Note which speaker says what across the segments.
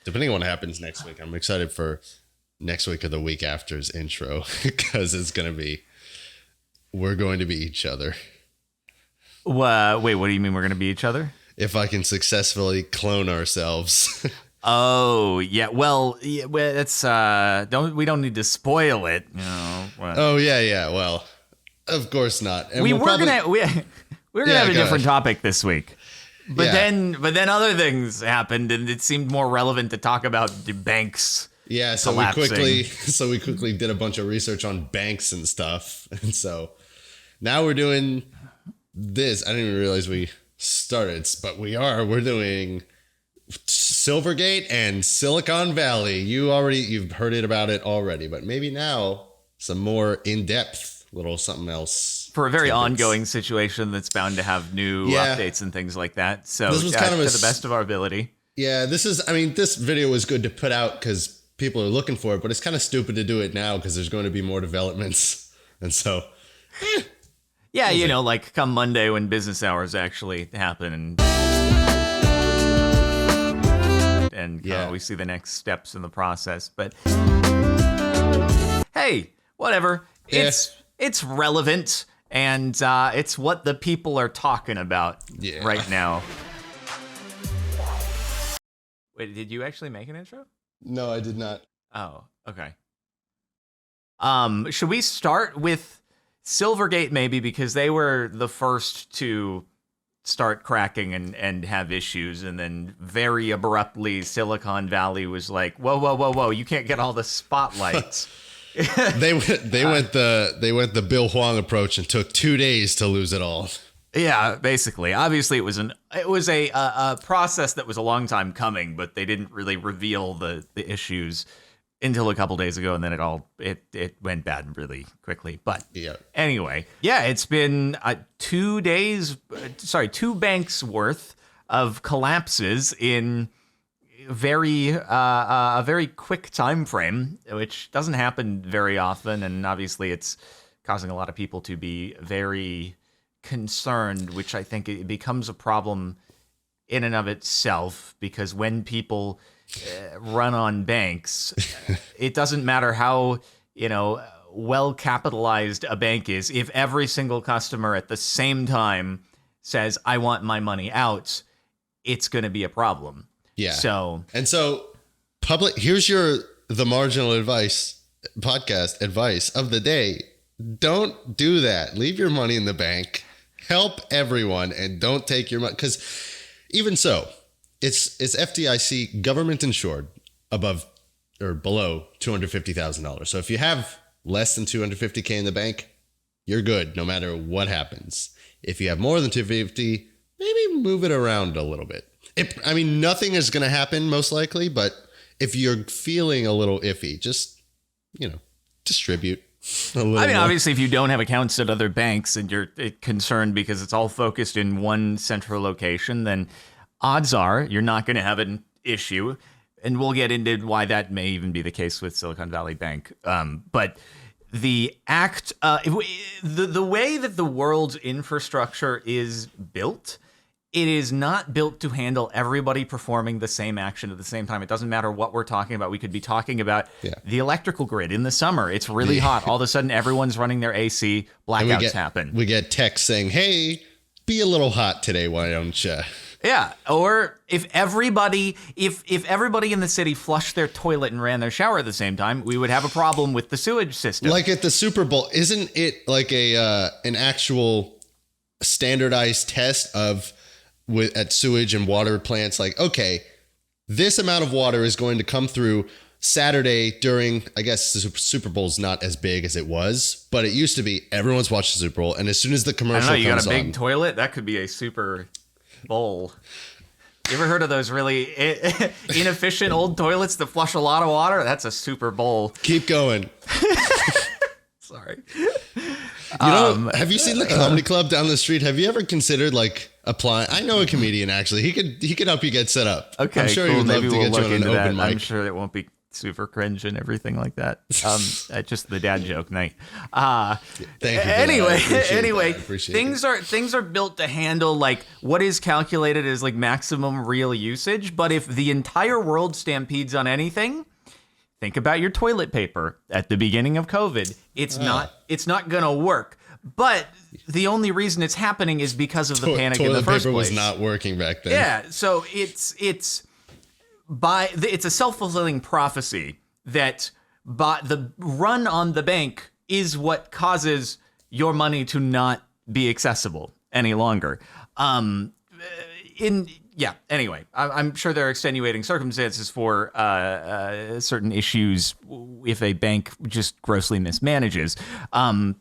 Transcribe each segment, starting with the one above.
Speaker 1: depending on what happens next week, I'm excited for next week or the week after's intro because we're going to be each other.
Speaker 2: Wait, what do you mean we're going to be each other?
Speaker 1: If I can successfully clone ourselves.
Speaker 2: Oh, yeah. Well, that's we don't need to spoil it.
Speaker 1: Oh, yeah. Well, of course not. And
Speaker 2: we're gonna have a different topic this week. But then other things happened, and it seemed more relevant to talk about the banks.
Speaker 1: Yeah, so we quickly did a bunch of research on banks and stuff, and so now we're doing this. I didn't even realize we started, but we're doing Silvergate and Silicon Valley. You've heard about it already, but maybe now some more in-depth little something else
Speaker 2: for a very ongoing situation that's bound to have new updates and things like that. So this was kind of to the best of our ability. Yeah,
Speaker 1: this video was good to put out because people are looking for it, but it's kind of stupid to do it now because there's going to be more developments, and so.
Speaker 2: Yeah, like come Monday when business hours actually happen and we see the next steps in the process. But hey, whatever. It's relevant, and it's what the people are talking about right now. Wait, did you actually make an intro?
Speaker 1: No, I did not.
Speaker 2: Oh, okay. Should we start with Silvergate maybe, because they were the first to start cracking and have issues, and then very abruptly Silicon Valley was like, whoa, you can't get all the spotlight.
Speaker 1: they went the Bill Huang approach and took 2 days to lose it all.
Speaker 2: Yeah, basically. Obviously, it was a process that was a long time coming, but they didn't really reveal the issues until a couple days ago, and then it went bad really quickly. But anyway, it's been 2 banks worth of collapses in a very quick time frame, which doesn't happen very often, and obviously it's causing a lot of people to be very concerned, which I think it becomes a problem in and of itself, because when people run on banks, it doesn't matter how well capitalized a bank is. If every single customer at the same time says, I want my money out, it's going to be a problem.
Speaker 1: Yeah.
Speaker 2: So
Speaker 1: here's the Marginal advice podcast advice of the day. Don't do that. Leave your money in the bank. Help everyone, and don't take your money, because even so, it's FDIC government insured above or below $250,000. So if you have less than $250K in the bank, you're good no matter what happens. If you have more than $250, maybe move it around a little bit. Nothing is going to happen most likely, but if you're feeling a little iffy, just, distribute a little more.
Speaker 2: Obviously, if you don't have accounts at other banks and you're concerned because it's all focused in one central location, then odds are you're not going to have an issue. And we'll get into why that may even be the case with Silicon Valley Bank. But the way that the world's infrastructure is built, it is not built to handle everybody performing the same action at the same time. It doesn't matter what we're talking about. We could be talking about the electrical grid in the summer. It's really hot. All of a sudden, everyone's running their AC. Blackouts happen.
Speaker 1: We get texts saying, hey, be a little hot today. Why don't you?
Speaker 2: Yeah. Or if everybody in the city flushed their toilet and ran their shower at the same time, we would have a problem with the sewage system.
Speaker 1: Like at the Super Bowl, isn't it like an actual standardized test at sewage and water plants? Like, okay, this amount of water is going to come through Saturday during, I guess the Super Bowl's not as big as it was, but it used to be everyone's watching the Super Bowl, and as soon as the commercial comes on.
Speaker 2: You got a big toilet? That could be a Super Bowl. You ever heard of those really inefficient old toilets that flush a lot of water? That's a Super Bowl.
Speaker 1: Keep going.
Speaker 2: Sorry.
Speaker 1: Have you seen the comedy club down the street? Have you ever considered applying? I know a comedian actually. He could help you get set up.
Speaker 2: Okay,
Speaker 1: I'm sure
Speaker 2: cool.
Speaker 1: he would love
Speaker 2: Maybe
Speaker 1: to
Speaker 2: we'll
Speaker 1: get you
Speaker 2: look
Speaker 1: on an
Speaker 2: into
Speaker 1: open
Speaker 2: that.
Speaker 1: mic.
Speaker 2: I'm sure it won't be super cringe and everything like that. Just the dad joke night.
Speaker 1: Thank you.
Speaker 2: Anyway, things are built to handle like what is calculated as like maximum real usage. But if the entire world stampedes on anything, think about your toilet paper at the beginning of COVID. It's not gonna work. But the only reason it's happening is because of the panic in the first place.
Speaker 1: Toilet paper was not working back then.
Speaker 2: Yeah, so it's a self-fulfilling prophecy that the run on the bank is what causes your money to not be accessible any longer. Anyway, I'm sure there are extenuating circumstances for certain issues if a bank just grossly mismanages.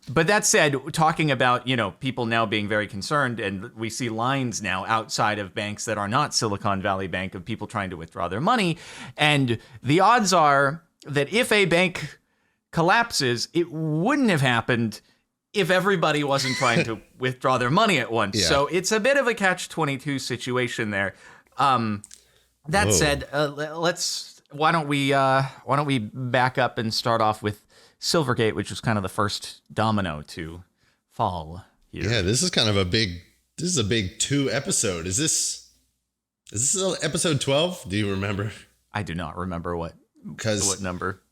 Speaker 2: But that said, talking about, people now being very concerned, and we see lines now outside of banks that are not Silicon Valley Bank of people trying to withdraw their money. And the odds are that if a bank collapses, it wouldn't have happened if everybody wasn't trying to withdraw their money at once. Yeah. So it's a bit of a catch-22 situation there. That said, why don't we back up and start off with Silvergate, which was kind of the first domino to fall here.
Speaker 1: Yeah, this is a big 2 episode. Is this episode 12? Do you remember?
Speaker 2: I do not remember what number.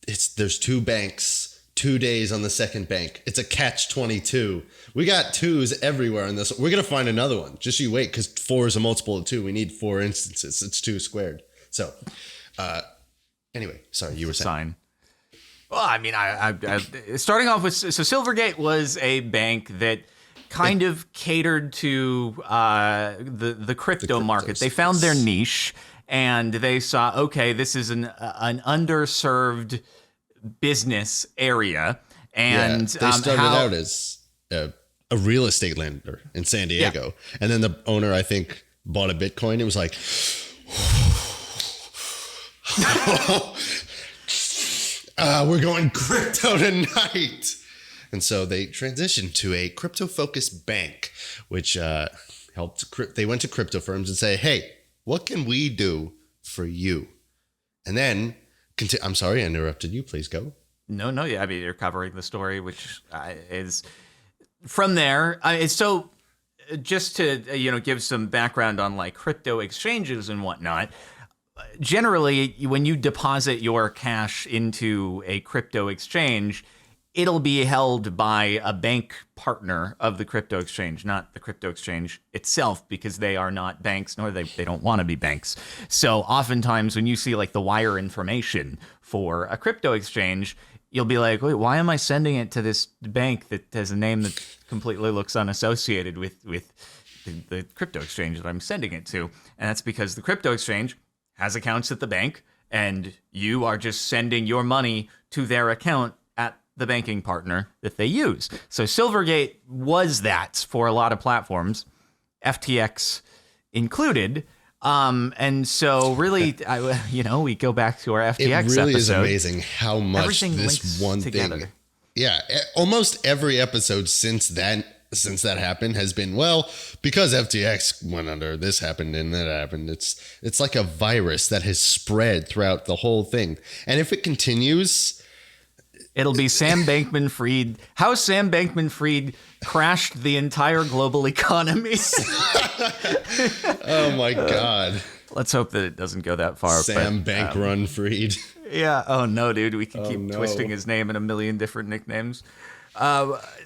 Speaker 1: There's 2 banks. 2 days on the second bank. It's a catch-22. We got 2s everywhere in this. We're going to find another one. Just you wait, because 4 is a multiple of 2. We need 4 instances. It's 2 squared. So, anyway, sorry, you were saying.
Speaker 2: Sign. Well, I mean, I starting off with, so Silvergate was a bank that kind of catered to the crypto market. They found their niche, and they saw, okay, this is an underserved business area, and
Speaker 1: they started out as a real estate lender in San Diego, and then the owner, I think, bought a Bitcoin. It was like, we're going crypto tonight, and so they transitioned to a crypto-focused bank, which helped. They went to crypto firms and say, "Hey, what can we do for you?" And then. I'm sorry, I interrupted you. Please go.
Speaker 2: No. Yeah, I mean, you're covering the story, which is from there. So just to, give some background on like crypto exchanges and whatnot. Generally, when you deposit your cash into a crypto exchange, it'll be held by a bank partner of the crypto exchange, not the crypto exchange itself, because they are not banks, nor they don't want to be banks. So oftentimes when you see like the wire information for a crypto exchange, you'll be like, wait, why am I sending it to this bank that has a name that completely looks unassociated with the crypto exchange that I'm sending it to? And that's because the crypto exchange has accounts at the bank, and you are just sending your money to their account at the banking partner that they use. So Silvergate was that for a lot of platforms, FTX included. And so really, we go back to our FTX episode.
Speaker 1: It really is amazing how much this one together. Thing. Yeah, almost every episode since that happened has been, well, because FTX went under, this happened and that happened. It's like a virus that has spread throughout the whole thing. And if it continues,
Speaker 2: it'll be Sam Bankman-Fried. How Sam Bankman-Fried crashed the entire global economy.
Speaker 1: Oh my God.
Speaker 2: Let's hope that it doesn't go that far.
Speaker 1: Sam Bankrun-Fried.
Speaker 2: Yeah. Oh no, dude. We can keep twisting his name in a million different nicknames.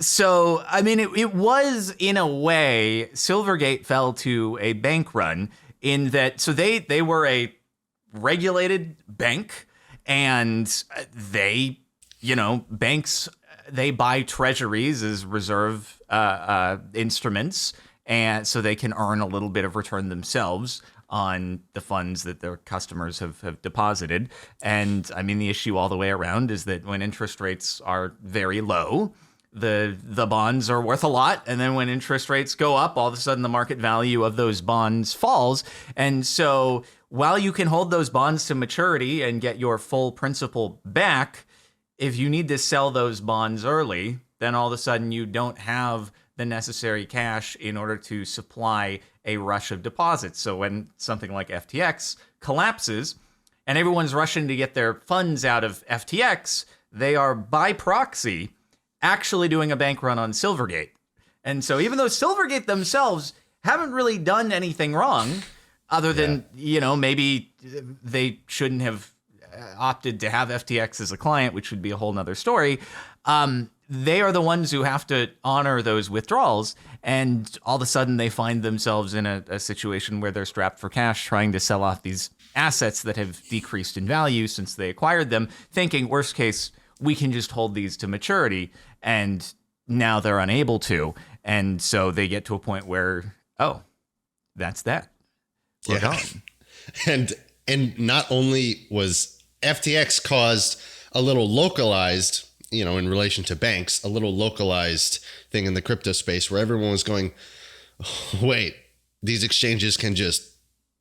Speaker 2: So, I mean, it was, in a way, Silvergate fell to a bank run in that, so they were a regulated bank, and banks, they buy treasuries as reserve instruments, and so they can earn a little bit of return themselves on the funds that their customers have deposited. And I mean, the issue all the way around is that when interest rates are very low, the bonds are worth a lot. And then when interest rates go up, all of a sudden the market value of those bonds falls. And so while you can hold those bonds to maturity and get your full principal back, if you need to sell those bonds early, then all of a sudden you don't have the necessary cash in order to supply a rush of deposits. So when something like FTX collapses, and everyone's rushing to get their funds out of FTX, they are by proxy actually doing a bank run on Silvergate. And so even though Silvergate themselves haven't really done anything wrong, other than, maybe they shouldn't have opted to have FTX as a client, which would be a whole nother story. They are the ones who have to honor those withdrawals. And all of a sudden they find themselves in a situation where they're strapped for cash trying to sell off these assets that have decreased in value since they acquired them, thinking worst case, we can just hold these to maturity. And now they're unable to. And so they get to a point where, oh, that's that. We're gone.
Speaker 1: And not only was FTX caused a little localized, in relation to banks, a little localized thing in the crypto space where everyone was going, oh, wait, these exchanges can just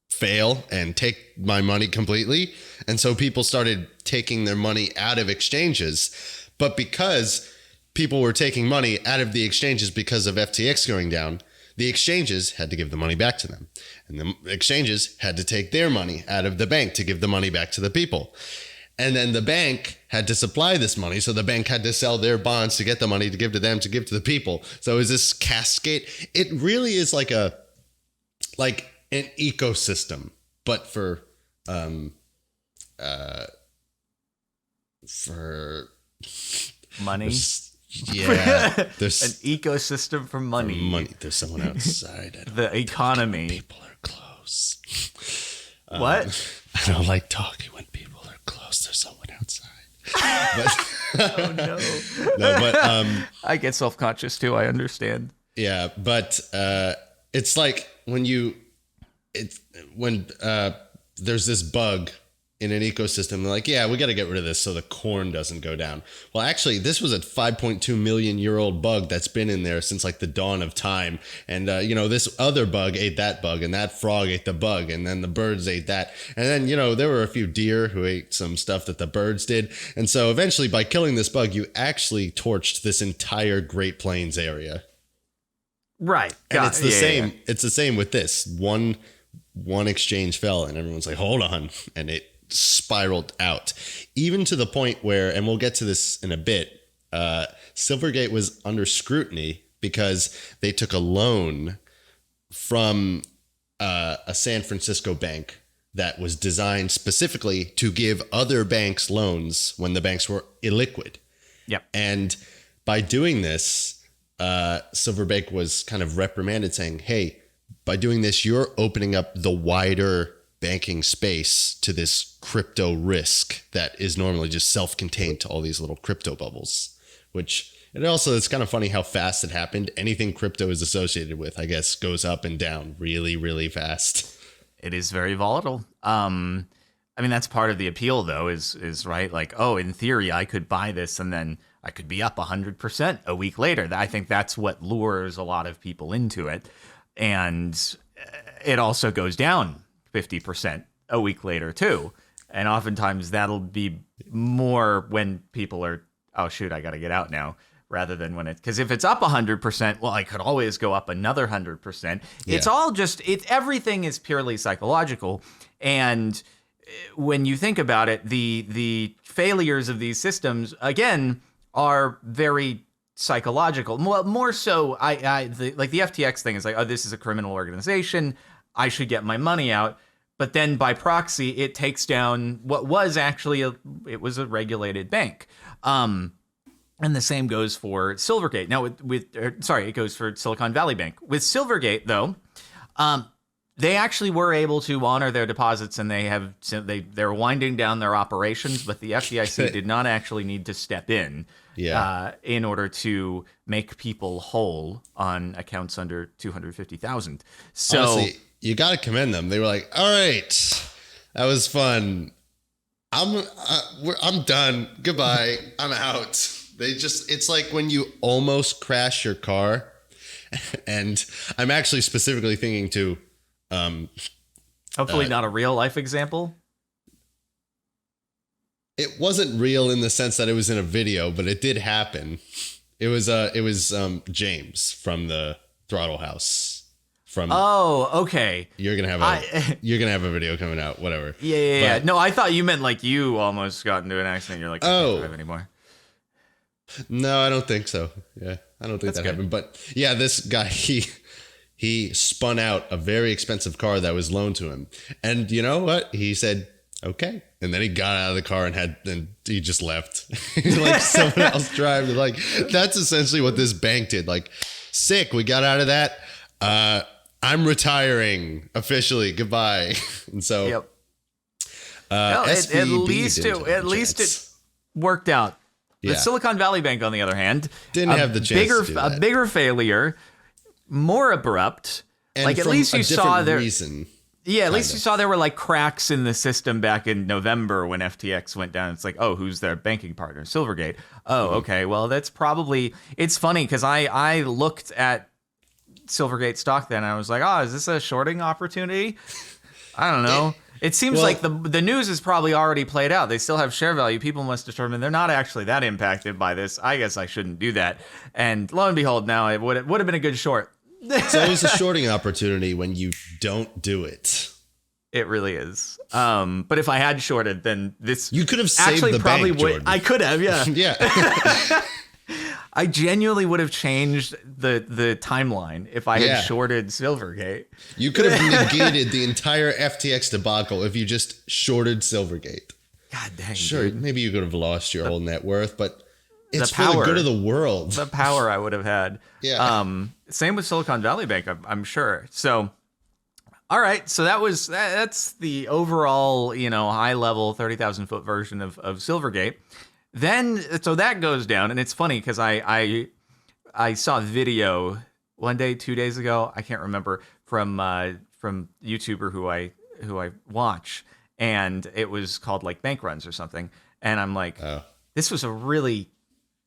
Speaker 1: fail and take my money completely. And so people started taking their money out of exchanges. But because people were taking money out of the exchanges because of FTX going down, the exchanges had to give the money back to them. And the exchanges had to take their money out of the bank to give the money back to the people. And then the bank had to supply this money. So the bank had to sell their bonds to get the money to give to them, to give to the people. So it was this cascade. It really is like an ecosystem, but for
Speaker 2: money.
Speaker 1: Yeah,
Speaker 2: there's an ecosystem for money.
Speaker 1: Money. There's someone outside.
Speaker 2: The economy.
Speaker 1: People are close.
Speaker 2: What?
Speaker 1: I don't like talking when people are close. There's someone outside.
Speaker 2: Oh no.
Speaker 1: No, but
Speaker 2: I get self-conscious too. I understand.
Speaker 1: Yeah, but it's like when there's this bug in an ecosystem, they're like, yeah, we got to get rid of this so the corn doesn't go down. Well, actually, this was a 5.2 million year old bug that's been in there since like the dawn of time. And, this other bug ate that bug, and that frog ate the bug, and then the birds ate that. And then, there were a few deer who ate some stuff that the birds did. And so eventually, by killing this bug, you actually torched this entire Great Plains area.
Speaker 2: Right.
Speaker 1: And it's the same. Yeah. It's the same with this. One exchange fell, and everyone's like, hold on. And it spiraled out, even to the point where, and we'll get to this in a bit, Silvergate was under scrutiny because they took a loan from a San Francisco bank that was designed specifically to give other banks loans when the banks were illiquid.
Speaker 2: Yep.
Speaker 1: And by doing this, Silvergate was kind of reprimanded, saying, hey, by doing this, you're opening up the wider banking space to this crypto risk that is normally just self-contained to all these little crypto bubbles, which it's kind of funny how fast it happened. Anything crypto is associated with, I guess, goes up and down really, really fast.
Speaker 2: It is very volatile. That's part of the appeal though, is right. Like, oh, in theory, I could buy this and then I could be up 100% a week later. I think that's what lures a lot of people into it. And it also goes down 50% a week later too. And oftentimes that'll be more when people are, oh shoot, I got to get out now, rather than when because if it's up 100%, well, I could always go up another 100%. Yeah. It's all everything is purely psychological. And when you think about it, the failures of these systems, again, are very psychological. More so, the FTX thing is like, oh, this is a criminal organization, I should get my money out. But then by proxy, it takes down what was actually it was a regulated bank. And the same goes for Silvergate. Now, it goes for Silicon Valley Bank. With Silvergate, though, they actually were able to honor their deposits, and they're winding down their operations. But the FDIC did not actually need to step in order to make people whole on accounts under $250,000. So.
Speaker 1: Honestly, you got to commend them. They were like, all right, that was fun. I'm done. Goodbye. I'm out. It's like when you almost crash your car, and I'm actually specifically thinking to,
Speaker 2: hopefully not a real life example.
Speaker 1: It wasn't real in the sense that it was in a video, but it did happen. It was James from the Throttle House. from.
Speaker 2: Oh, okay.
Speaker 1: You're gonna have a video coming out. Whatever.
Speaker 2: Yeah. No, I thought you meant like you almost got into an accident. You're like, I can't drive anymore.
Speaker 1: No, I don't think so. Yeah, I don't think that happened. But yeah, this guy he spun out a very expensive car that was loaned to him, and you know what? He said, "Okay," and then he got out of the car and he just left. Like someone else drive. Like that's essentially what this bank did. Like, sick. We got out of that. I'm retiring officially. Goodbye. And so,
Speaker 2: yep. At least it worked out. The Silicon Valley Bank, on the other hand,
Speaker 1: didn't have the chance to do that.
Speaker 2: A bigger failure, more abrupt.
Speaker 1: And
Speaker 2: like at least you saw there.
Speaker 1: Reason,
Speaker 2: at least you saw there were like cracks in the system back in November when FTX went down. It's like, oh, who's their banking partner? Silvergate. Oh, okay. Well, that's probably. It's funny because I looked at Silvergate stock then. And I was like, oh, is this a shorting opportunity? I don't know. It seems like the news is probably already played out. They still have share value. People must determine they're not actually that impacted by this. I guess I shouldn't do that. And lo and behold, now it would have been a good short.
Speaker 1: It's always a shorting opportunity when you don't do it.
Speaker 2: It really is. But if I had shorted, then this
Speaker 1: you could have saved the
Speaker 2: probably
Speaker 1: bank,
Speaker 2: would.
Speaker 1: Jordan.
Speaker 2: I could have, yeah.
Speaker 1: Yeah.
Speaker 2: I genuinely would have changed the timeline if I had shorted Silvergate.
Speaker 1: You could have negated the entire FTX debacle if you just shorted Silvergate.
Speaker 2: God dang.
Speaker 1: Sure,
Speaker 2: dude.
Speaker 1: maybe you could have lost your whole net worth, but it's for the good of the world.
Speaker 2: The power I would have had.
Speaker 1: Yeah.
Speaker 2: Same with Silicon Valley Bank, I'm sure. So, all right. So that's the overall, high level 30,000 foot version of Silvergate. Then, so that goes down, and it's funny because I saw a video 1 day, 2 days ago, I can't remember, from YouTuber who I watch, and it was called like Bank Runs or something, and I'm like, this was a really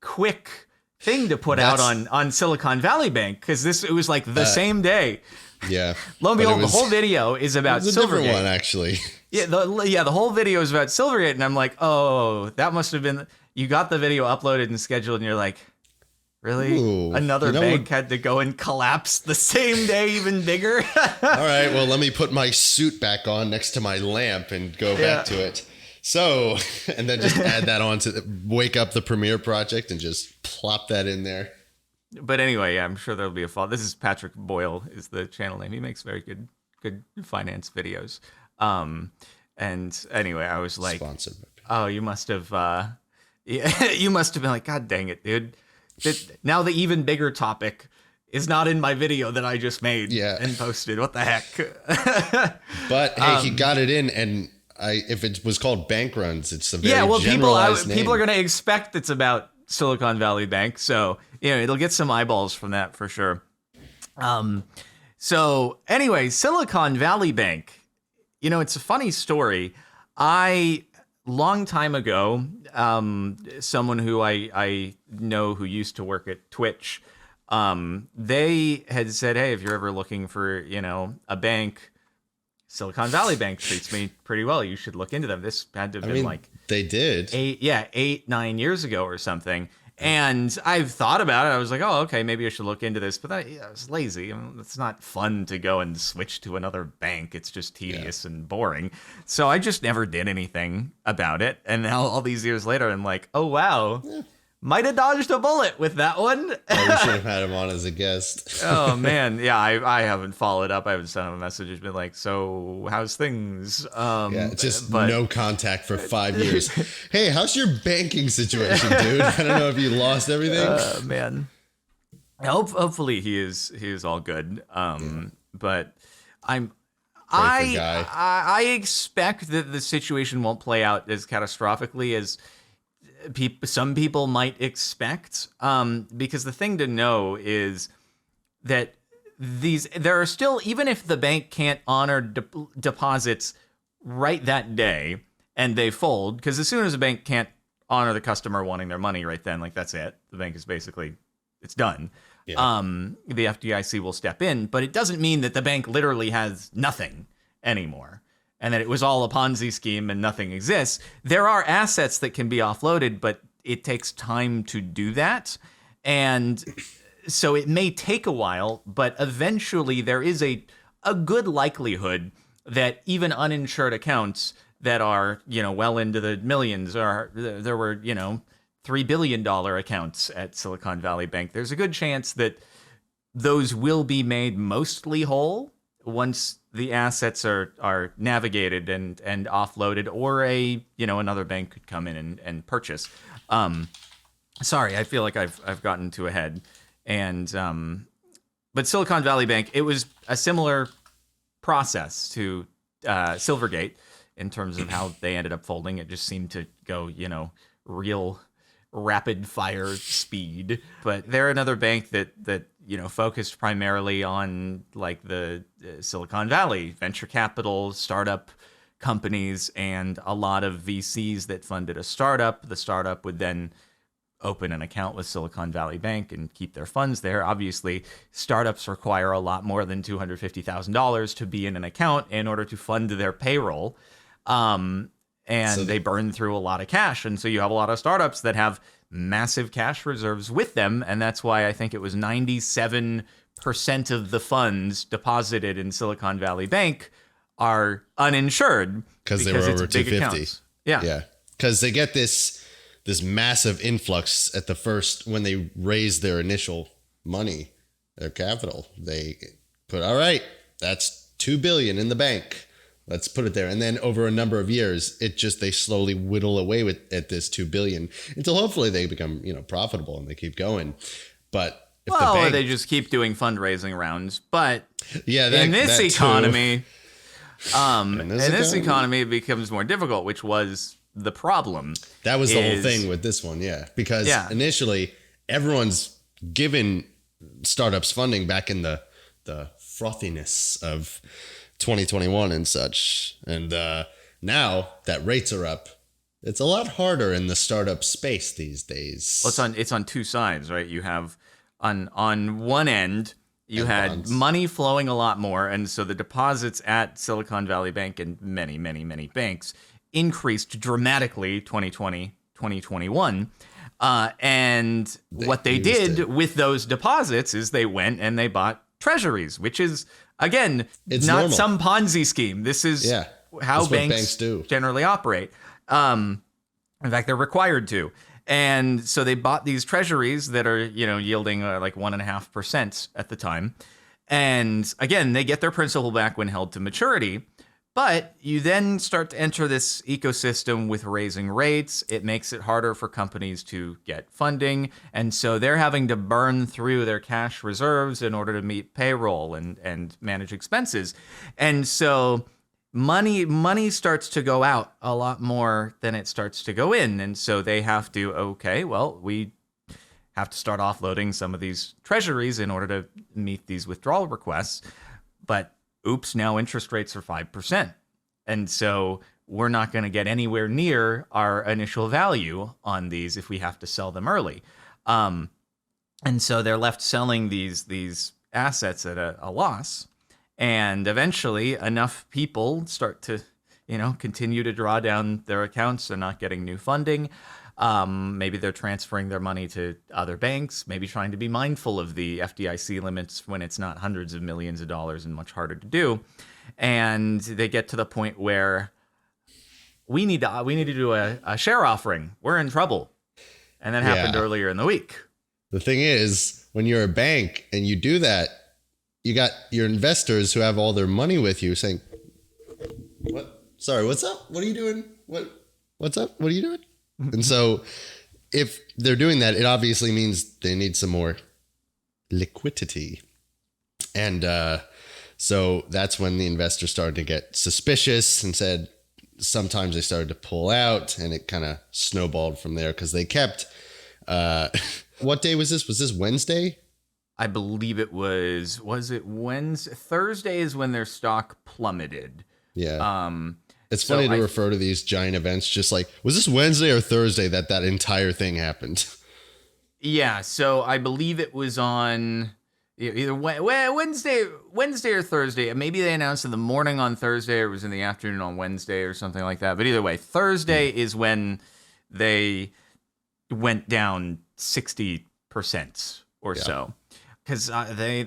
Speaker 2: quick thing to put out on Silicon Valley Bank because it was like the same day.
Speaker 1: Yeah.
Speaker 2: Lo and behold, the whole video is about
Speaker 1: Silvergate. Different one, actually.
Speaker 2: Yeah, the whole video is about Silvergate, and I'm like, oh, that must have been. You got the video uploaded and scheduled, and you're like, really?
Speaker 1: Ooh,
Speaker 2: another bank had to go and collapse the same day, even bigger?
Speaker 1: All right, well, let me put my suit back on next to my lamp and go back to it. So, and then just add that on to wake up the Premiere project and just plop that in there.
Speaker 2: But anyway, I'm sure there'll be a fall. This is Patrick Boyle is the channel name. He makes very good finance videos. And anyway, I was like,
Speaker 1: sponsored.
Speaker 2: Oh, you must have, you must have been like, God dang it, dude. Now the even bigger topic is not in my video that I just made and posted. What the heck?
Speaker 1: But hey, he got it in, and if it was called Bank Runs, it's a very
Speaker 2: people are
Speaker 1: name.
Speaker 2: going to expect it's about Silicon Valley Bank, so it'll get some eyeballs from that for sure. So anyway, Silicon Valley Bank. It's a funny story. Long time ago, someone who I know who used to work at Twitch, they had said, hey, if you're ever looking for, a bank, Silicon Valley Bank treats me pretty well. You should look into them. This had to have been
Speaker 1: they did
Speaker 2: 8-9 years ago or something. And I've thought about it. I was like, oh, okay, maybe I should look into this. But I was lazy. It's not fun to go and switch to another bank. It's just tedious and boring. So I just never did anything about it. And now all these years later, I'm like, oh, wow. Yeah. Might have dodged a bullet with that one.
Speaker 1: We should have had him on as a guest.
Speaker 2: Oh, man. Yeah, I haven't followed up. I haven't sent him a message. It's been like, so how's things?
Speaker 1: Just no contact for 5 years. Hey, how's your banking situation, dude? I don't know if you lost everything.
Speaker 2: Man. Hopefully he is all good. But I expect that the situation won't play out as catastrophically as some people might expect, because the thing to know is that there are still, even if the bank can't honor deposits right that day and they fold, because as soon as a bank can't honor the customer wanting their money right then, like that's it, the bank is basically, it's done. The FDIC will step in, but it doesn't mean that the bank literally has nothing anymore, and that it was all a Ponzi scheme and nothing exists. There are assets that can be offloaded, but it takes time to do that. And So it may take a while, but eventually there is a good likelihood that even uninsured accounts that are, well into the millions, there were, $3 billion accounts at Silicon Valley Bank. There's a good chance that those will be made mostly whole once the assets are navigated and offloaded, or another bank could come in and purchase. Sorry, I feel like I've gotten too ahead. And but Silicon Valley Bank, it was a similar process to Silvergate in terms of how they ended up folding. It just seemed to go, real rapid fire speed. But they're another bank that focused primarily on like the Silicon Valley venture capital, startup companies, and a lot of VCs that funded a startup. The startup would then open an account with Silicon Valley Bank and keep their funds there. Obviously, startups require a lot more than $250,000 to be in an account in order to fund their payroll. And they burn through a lot of cash. And so you have a lot of startups that have massive cash reserves with them. And that's why I think it was 97% of the funds deposited in Silicon Valley Bank are uninsured.
Speaker 1: Because they were over 250.
Speaker 2: Accounts. Yeah.
Speaker 1: Yeah. Because they get this massive influx at the first, when they raise their initial money, their capital. They put, all right, that's $2 billion in the bank. Let's put it there. And then over a number of years, they slowly whittle away at this $2 billion until hopefully they become, profitable and they keep going. But if the bank,
Speaker 2: or they just keep doing fundraising rounds. But
Speaker 1: in
Speaker 2: this economy, it becomes more difficult, which was the problem.
Speaker 1: That was the whole thing with this one, because initially everyone's given startups funding back in the frothiness of 2021 and such, and now that rates are up, it's a lot harder in the startup space these days.
Speaker 2: Well, it's on two sides, right? You have on one end you had bonds. Money flowing a lot more, and so the deposits at Silicon Valley Bank and many, many, many banks increased dramatically 2020, 2021. And what they did with those deposits is they went and they bought treasuries, which is, again, it's not normal. Some Ponzi scheme. This is how banks do generally operate. In fact, they're required to. And so they bought these treasuries that are, yielding like 1.5% at the time. And again, they get their principal back when held to maturity. But you then start to enter this ecosystem with raising rates. It makes it harder for companies to get funding. And so they're having to burn through their cash reserves in order to meet payroll and manage expenses. And so money starts to go out a lot more than it starts to go in. And so they have to, we have to start offloading some of these treasuries in order to meet these withdrawal requests. But oops, now interest rates are 5%. And so we're not going to get anywhere near our initial value on these if we have to sell them early. And so they're left selling these assets at a loss. And eventually enough people start to, continue to draw down their accounts. They're not getting new funding. Maybe they're transferring their money to other banks, maybe trying to be mindful of the FDIC limits when it's not hundreds of millions of dollars and much harder to do. And they get to the point where we need to do a share offering. We're in trouble. And that happened earlier in the week.
Speaker 1: The thing is, when you're a bank and you do that, you got your investors who have all their money with you saying, "What? Sorry, what's up? What are you doing? What's up? What are you doing?" And so if they're doing that, it obviously means they need some more liquidity. And so that's when the investors started to get suspicious and said, sometimes they started to pull out, and it kind of snowballed from there because they kept, what day was this? Was this Wednesday?
Speaker 2: I believe it was it Wednesday? Thursday is when their stock plummeted.
Speaker 1: Yeah. It's funny to refer to these giant events just like, was this Wednesday or Thursday that entire thing happened?
Speaker 2: Yeah, so I believe it was on either Wednesday or Thursday. Maybe they announced in the morning on Thursday, or it was in the afternoon on Wednesday or something like that. But either way, Thursday is when they went down 60% or so. because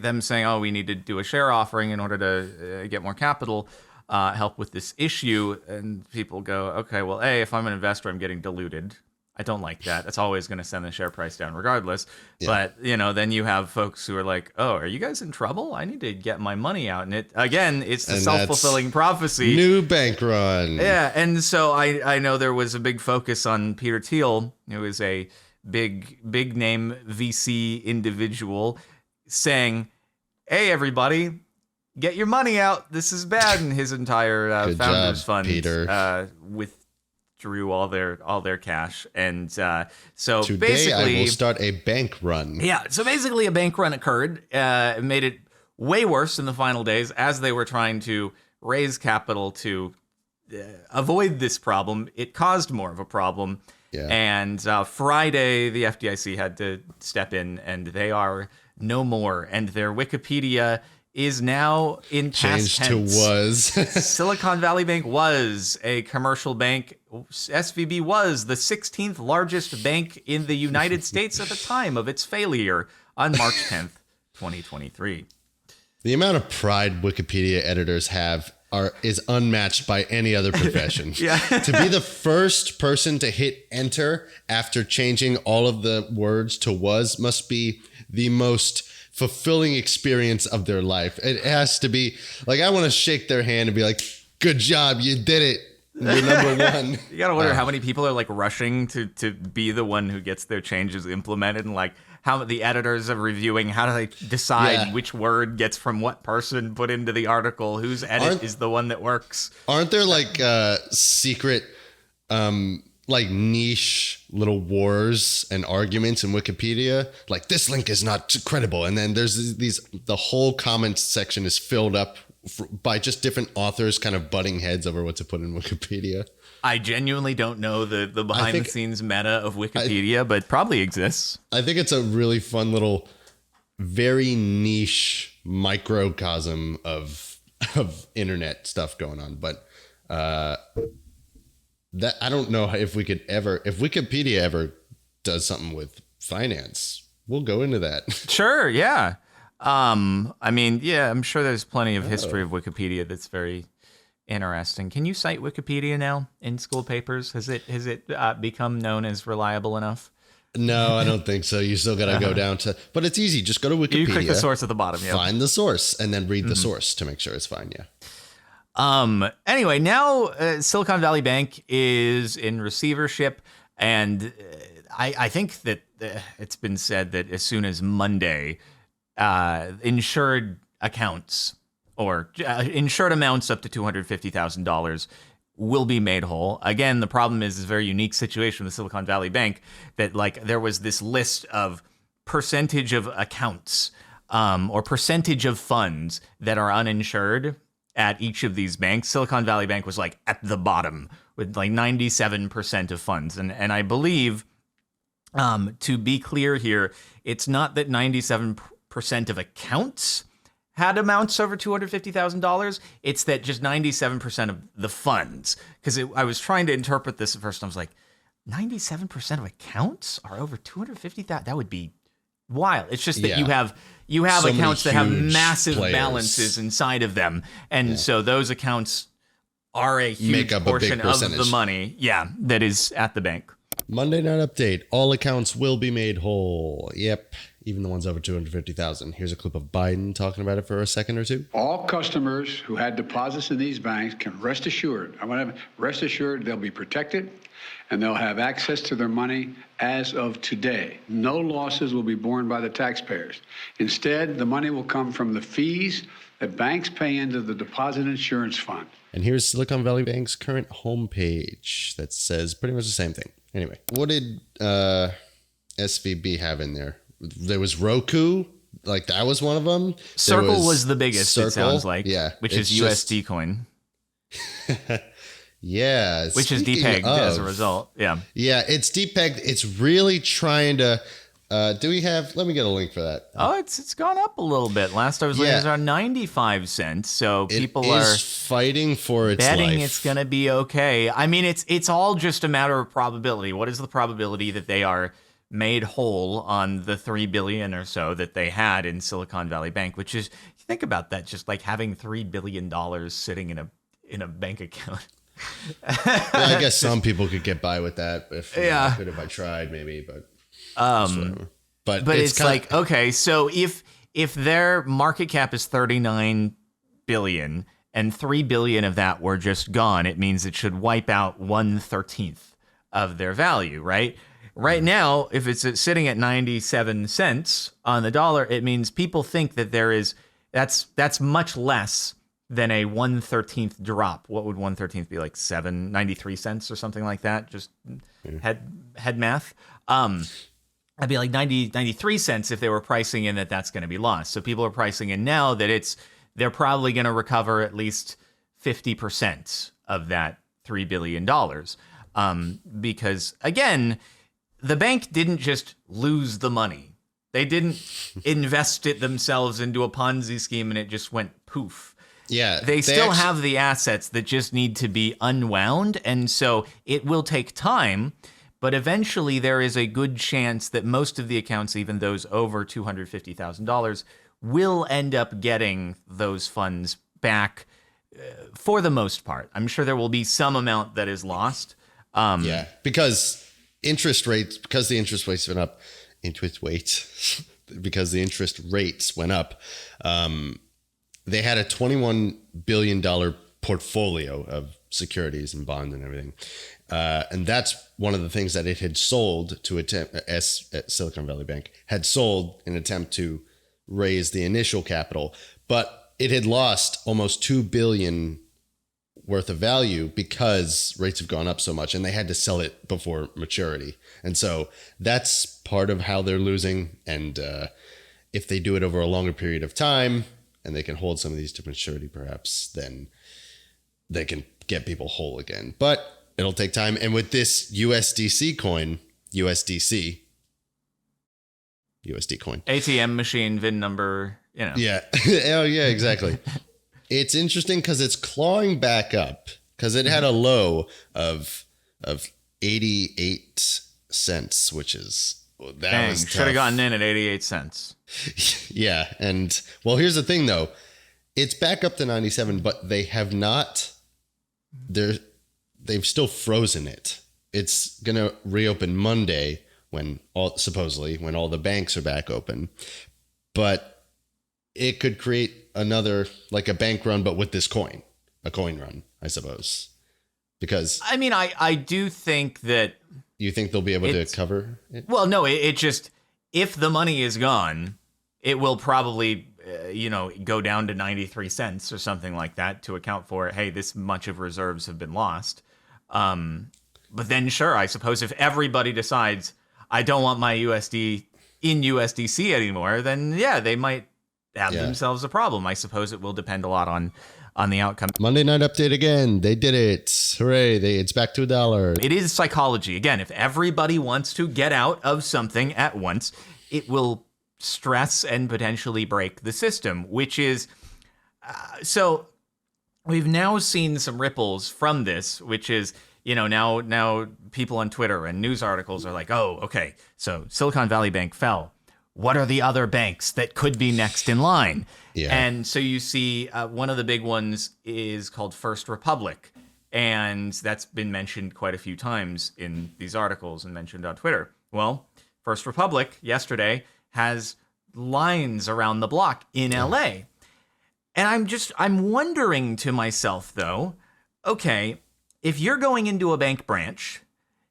Speaker 2: them saying, oh, we need to do a share offering in order to get more capital, help with this issue. And people go, okay, well, if I'm an investor, I'm getting diluted. I don't like that. That's always going to send the share price down regardless. Yeah. But, then you have folks who are like, oh, are you guys in trouble? I need to get my money out. And it's the self-fulfilling prophecy.
Speaker 1: New bank run.
Speaker 2: Yeah. And so I know there was a big focus on Peter Thiel, who is a big name VC individual, saying, hey, everybody, get your money out. This is bad. And his entire founders fund withdrew all their cash. And so
Speaker 1: today
Speaker 2: basically,
Speaker 1: I will start a bank run.
Speaker 2: Yeah. So basically a bank run occurred. It made it way worse in the final days as they were trying to raise capital to avoid this problem. It caused more of a problem. Yeah. And Friday, the FDIC had to step in, and they are no more. And their Wikipedia is now in past tense.
Speaker 1: Changed to was.
Speaker 2: Silicon Valley Bank was a commercial bank. SVB was the 16th largest bank in the United States at the time of its failure on March 10th, 2023.
Speaker 1: The amount of pride Wikipedia editors have is unmatched by any other profession.
Speaker 2: Yeah.
Speaker 1: To be the first person to hit enter after changing all of the words to was must be the most fulfilling experience of their life. It has to be like, I want to shake their hand and be like, good job, you did it. You're number one.
Speaker 2: You gotta wonder how many people are like rushing to be the one who gets their changes implemented, and like how the editors are reviewing, how do they decide which word gets from what person put into the article, whose edit is the one that works.
Speaker 1: Aren't there like secret like niche little wars and arguments in Wikipedia? Like, this link is not credible, and then there's the whole comments section is filled up by just different authors kind of butting heads over what to put in Wikipedia.
Speaker 2: I genuinely don't know the behind the scenes meta of Wikipedia, but probably exists.
Speaker 1: I think it's a really fun little, very niche microcosm of internet stuff going on. But that I don't know if Wikipedia ever does something with finance, we'll go into that.
Speaker 2: Sure. Yeah. I'm sure there's plenty of history of Wikipedia that's very interesting. Can you cite Wikipedia now in school papers? Has it become known as reliable enough?
Speaker 1: No, I don't think so. You still got to go down to, but it's easy. Just go to Wikipedia.
Speaker 2: You click the source at the bottom. Yeah.
Speaker 1: Find the source and then read the source to make sure it's fine. Yeah.
Speaker 2: Anyway, now Silicon Valley Bank is in receivership, and I think that it's been said that as soon as Monday, insured accounts or insured amounts up to $250,000 will be made whole. Again, the problem is a very unique situation with Silicon Valley Bank that like there was this list of percentage of accounts or percentage of funds that are uninsured at each of these banks. Silicon Valley Bank was like at the bottom with like 97% of funds. And I believe, to be clear here, it's not that 97% of accounts had amounts over $250,000. It's that just 97% of the funds. Because I was trying to interpret this at first. I was like, 97% of accounts are over $250,000. That would be wild. It's just that you have so accounts that have massive balances inside of them, and so those accounts are a huge portion of the money. Yeah, that is at the bank.
Speaker 1: Monday night update: all accounts will be made whole. Yep. Even the ones over 250,000. Here's a clip of Biden talking about it for a second or two.
Speaker 3: All customers who had deposits in these banks can rest assured. Rest assured they'll be protected and they'll have access to their money as of today. No losses will be borne by the taxpayers. Instead, the money will come from the fees that banks pay into the Deposit Insurance Fund.
Speaker 1: And here's Silicon Valley Bank's current homepage that says pretty much the same thing. Anyway, what did SVB have in there? There was Roku, like that was one of them.
Speaker 2: Circle was the biggest, Circle, it sounds like.
Speaker 1: Yeah.
Speaker 2: Which is USD coin.
Speaker 1: Yeah.
Speaker 2: Which is depegged as a result. Yeah.
Speaker 1: Yeah, it's depegged. It's really trying to, let me get a link for that.
Speaker 2: Oh, it's gone up a little bit. Last I was looking, it was around 95 cents. So people are
Speaker 1: fighting for its
Speaker 2: betting
Speaker 1: life.
Speaker 2: It's going to be okay. I mean, it's all just a matter of probability. What is the probability that they are made whole on the $3 billion or so that they had in Silicon Valley Bank, which is, think about that, just like having $3 billion sitting in a bank account.
Speaker 1: Well, I guess some people could get by with that if I could, if I tried, maybe, but
Speaker 2: it's like, okay, so if their market cap is 39 billion and 3 billion of that were just gone, it means it should wipe out 1/13 of their value, right? Right now, if it's sitting at 97 cents on the dollar, it means people think that that's much less than a 1/13 drop. What would 1/13 be, like 93 cents or something like that? Just head math. I'd be like 93 cents if they were pricing in that's going to be lost. So people are pricing in now that they're probably going to recover at least 50% of that $3 billion. Because again, the bank didn't just lose the money. They didn't invest it themselves into a Ponzi scheme and it just went poof.
Speaker 1: Yeah.
Speaker 2: They still have the assets that just need to be unwound. And so it will take time, but eventually there is a good chance that most of the accounts, even those over $250,000, will end up getting those funds back for the most part. I'm sure there will be some amount that is lost.
Speaker 1: Because the interest rates went up, because the interest rates went up, they had a $21 billion portfolio of securities and bonds and everything. And that's one of the things that it had sold Silicon Valley Bank had sold in an attempt to raise the initial capital. But it had lost almost $2 billion worth of value because rates have gone up so much and they had to sell it before maturity. And so that's part of how they're losing. And if they do it over a longer period of time and they can hold some of these to maturity, perhaps then they can get people whole again. But it'll take time. And with this USD coin, USD coin,
Speaker 2: ATM machine, VIN number,
Speaker 1: Yeah. Oh, yeah, exactly. It's interesting because it's clawing back up because it had a low of 88 cents, which is
Speaker 2: should have gotten in at 88 cents.
Speaker 1: Yeah. And well, here's the thing, though. It's back up to 97, but they have not. They've still frozen it. It's going to reopen Monday when all the banks are back open. But it could create another, like a bank run, but with this coin, a coin run, I suppose. Because
Speaker 2: I mean, I do think that.
Speaker 1: You think they'll be able to cover it?
Speaker 2: Well, no, it just, if the money is gone, it will probably, go down to 93 cents or something like that to account for, hey, this much of reserves have been lost. But then, sure, I suppose if everybody decides I don't want my USD in USDC anymore, then yeah, they might have themselves a problem. I suppose it will depend a lot on the outcome.
Speaker 1: Monday night update again. They did it. Hooray. It's back to $1.
Speaker 2: It is psychology. Again, if everybody wants to get out of something at once, it will stress and potentially break the system, which is so we've now seen some ripples from this, which is, now people on Twitter and news articles are like, oh, okay, so Silicon Valley Bank fell. What are the other banks that could be next in line? Yeah. And so you see one of the big ones is called First Republic. And that's been mentioned quite a few times in these articles and mentioned on Twitter. Well, First Republic yesterday has lines around the block in LA. And I'm wondering to myself, though, okay, if you're going into a bank branch,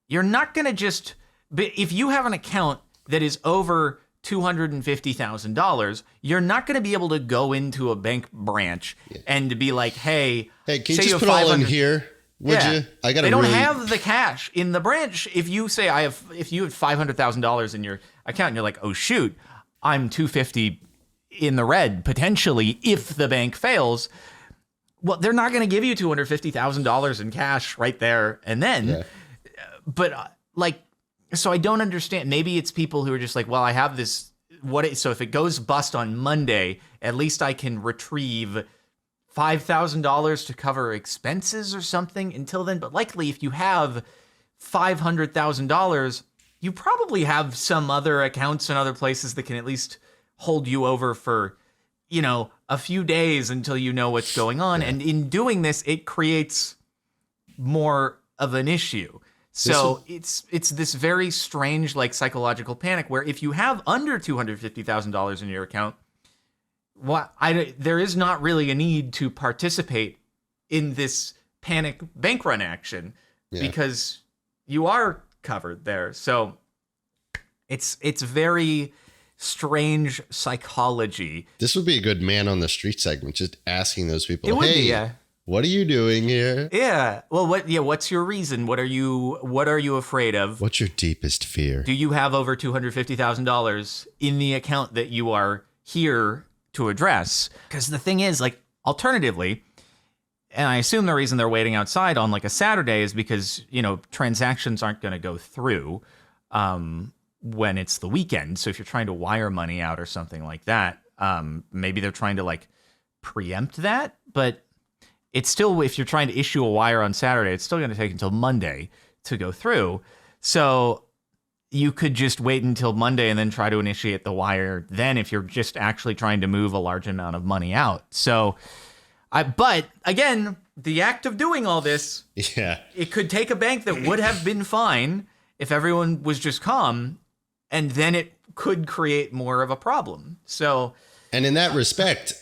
Speaker 2: you're not going to just, if you have an account that is over $250,000, you're not going to be able to go into a bank branch and to be like, hey,
Speaker 1: can you just put all in here? Would you?
Speaker 2: They don't have the cash in the branch. If you say if you have $500,000 in your account and you're like, oh shoot, I'm 250 in the red potentially if the bank fails. Well, they're not going to give you $250,000 in cash right there and then. Yeah. But so I don't understand. Maybe it's people who are just like, well, I have this. So if it goes bust on Monday, at least I can retrieve $5,000 to cover expenses or something until then. But likely, if you have $500,000, you probably have some other accounts in other places that can at least hold you over for, a few days until you know what's going on. Yeah. And in doing this, it creates more of an issue. So it's this very strange, like, psychological panic where if you have under $250,000 in your account, there is not really a need to participate in this panic bank run action because you are covered there. So it's very strange psychology.
Speaker 1: This would be a good man on the street segment, just asking those people,
Speaker 2: it would be, yeah.
Speaker 1: What are you doing here?
Speaker 2: Yeah. Well, what's your reason? What are you afraid of?
Speaker 1: What's your deepest fear?
Speaker 2: Do you have over $250,000 in the account that you are here to address? Because the thing is, like, alternatively, and I assume the reason they're waiting outside on like a Saturday is because, transactions aren't going to go through when it's the weekend. So if you're trying to wire money out or something like that, maybe they're trying to like preempt that, but it's still, if you're trying to issue a wire on Saturday, it's still going to take until Monday to go through. So you could just wait until Monday and then try to initiate the wire then if you're just actually trying to move a large amount of money out. So, but again, the act of doing all this, it could take a bank that would have been fine if everyone was just calm, and then it could create more of a problem. So,
Speaker 1: and in that respect,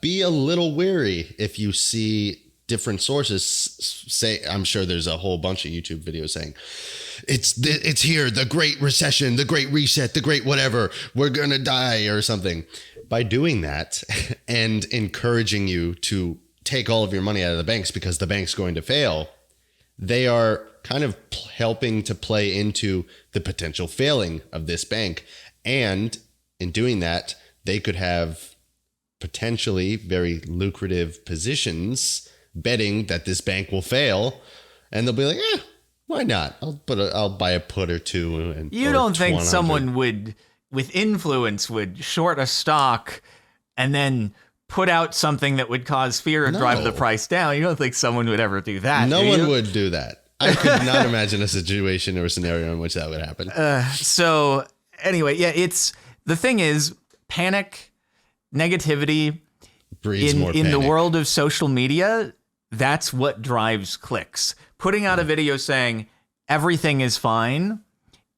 Speaker 1: be a little wary if you see different sources say, I'm sure there's a whole bunch of YouTube videos saying, it's here, the great recession, the great reset, the great whatever, we're going to die or something. By doing that and encouraging you to take all of your money out of the banks because the bank's going to fail, they are kind of helping to play into the potential failing of this bank. And in doing that, they could have potentially very lucrative positions betting that this bank will fail, and they'll be like, why not? I'll buy a put or two. And
Speaker 2: you don't think someone would, with influence, would short a stock and then put out something that would cause fear and drive the price down? You don't think someone would ever do that?
Speaker 1: No one would do that. I could not imagine a situation or a scenario in which that would happen.
Speaker 2: So anyway, the thing is, panic, negativity
Speaker 1: breeds more panic.
Speaker 2: In the world of social media, that's what drives clicks. Putting out a video saying everything is fine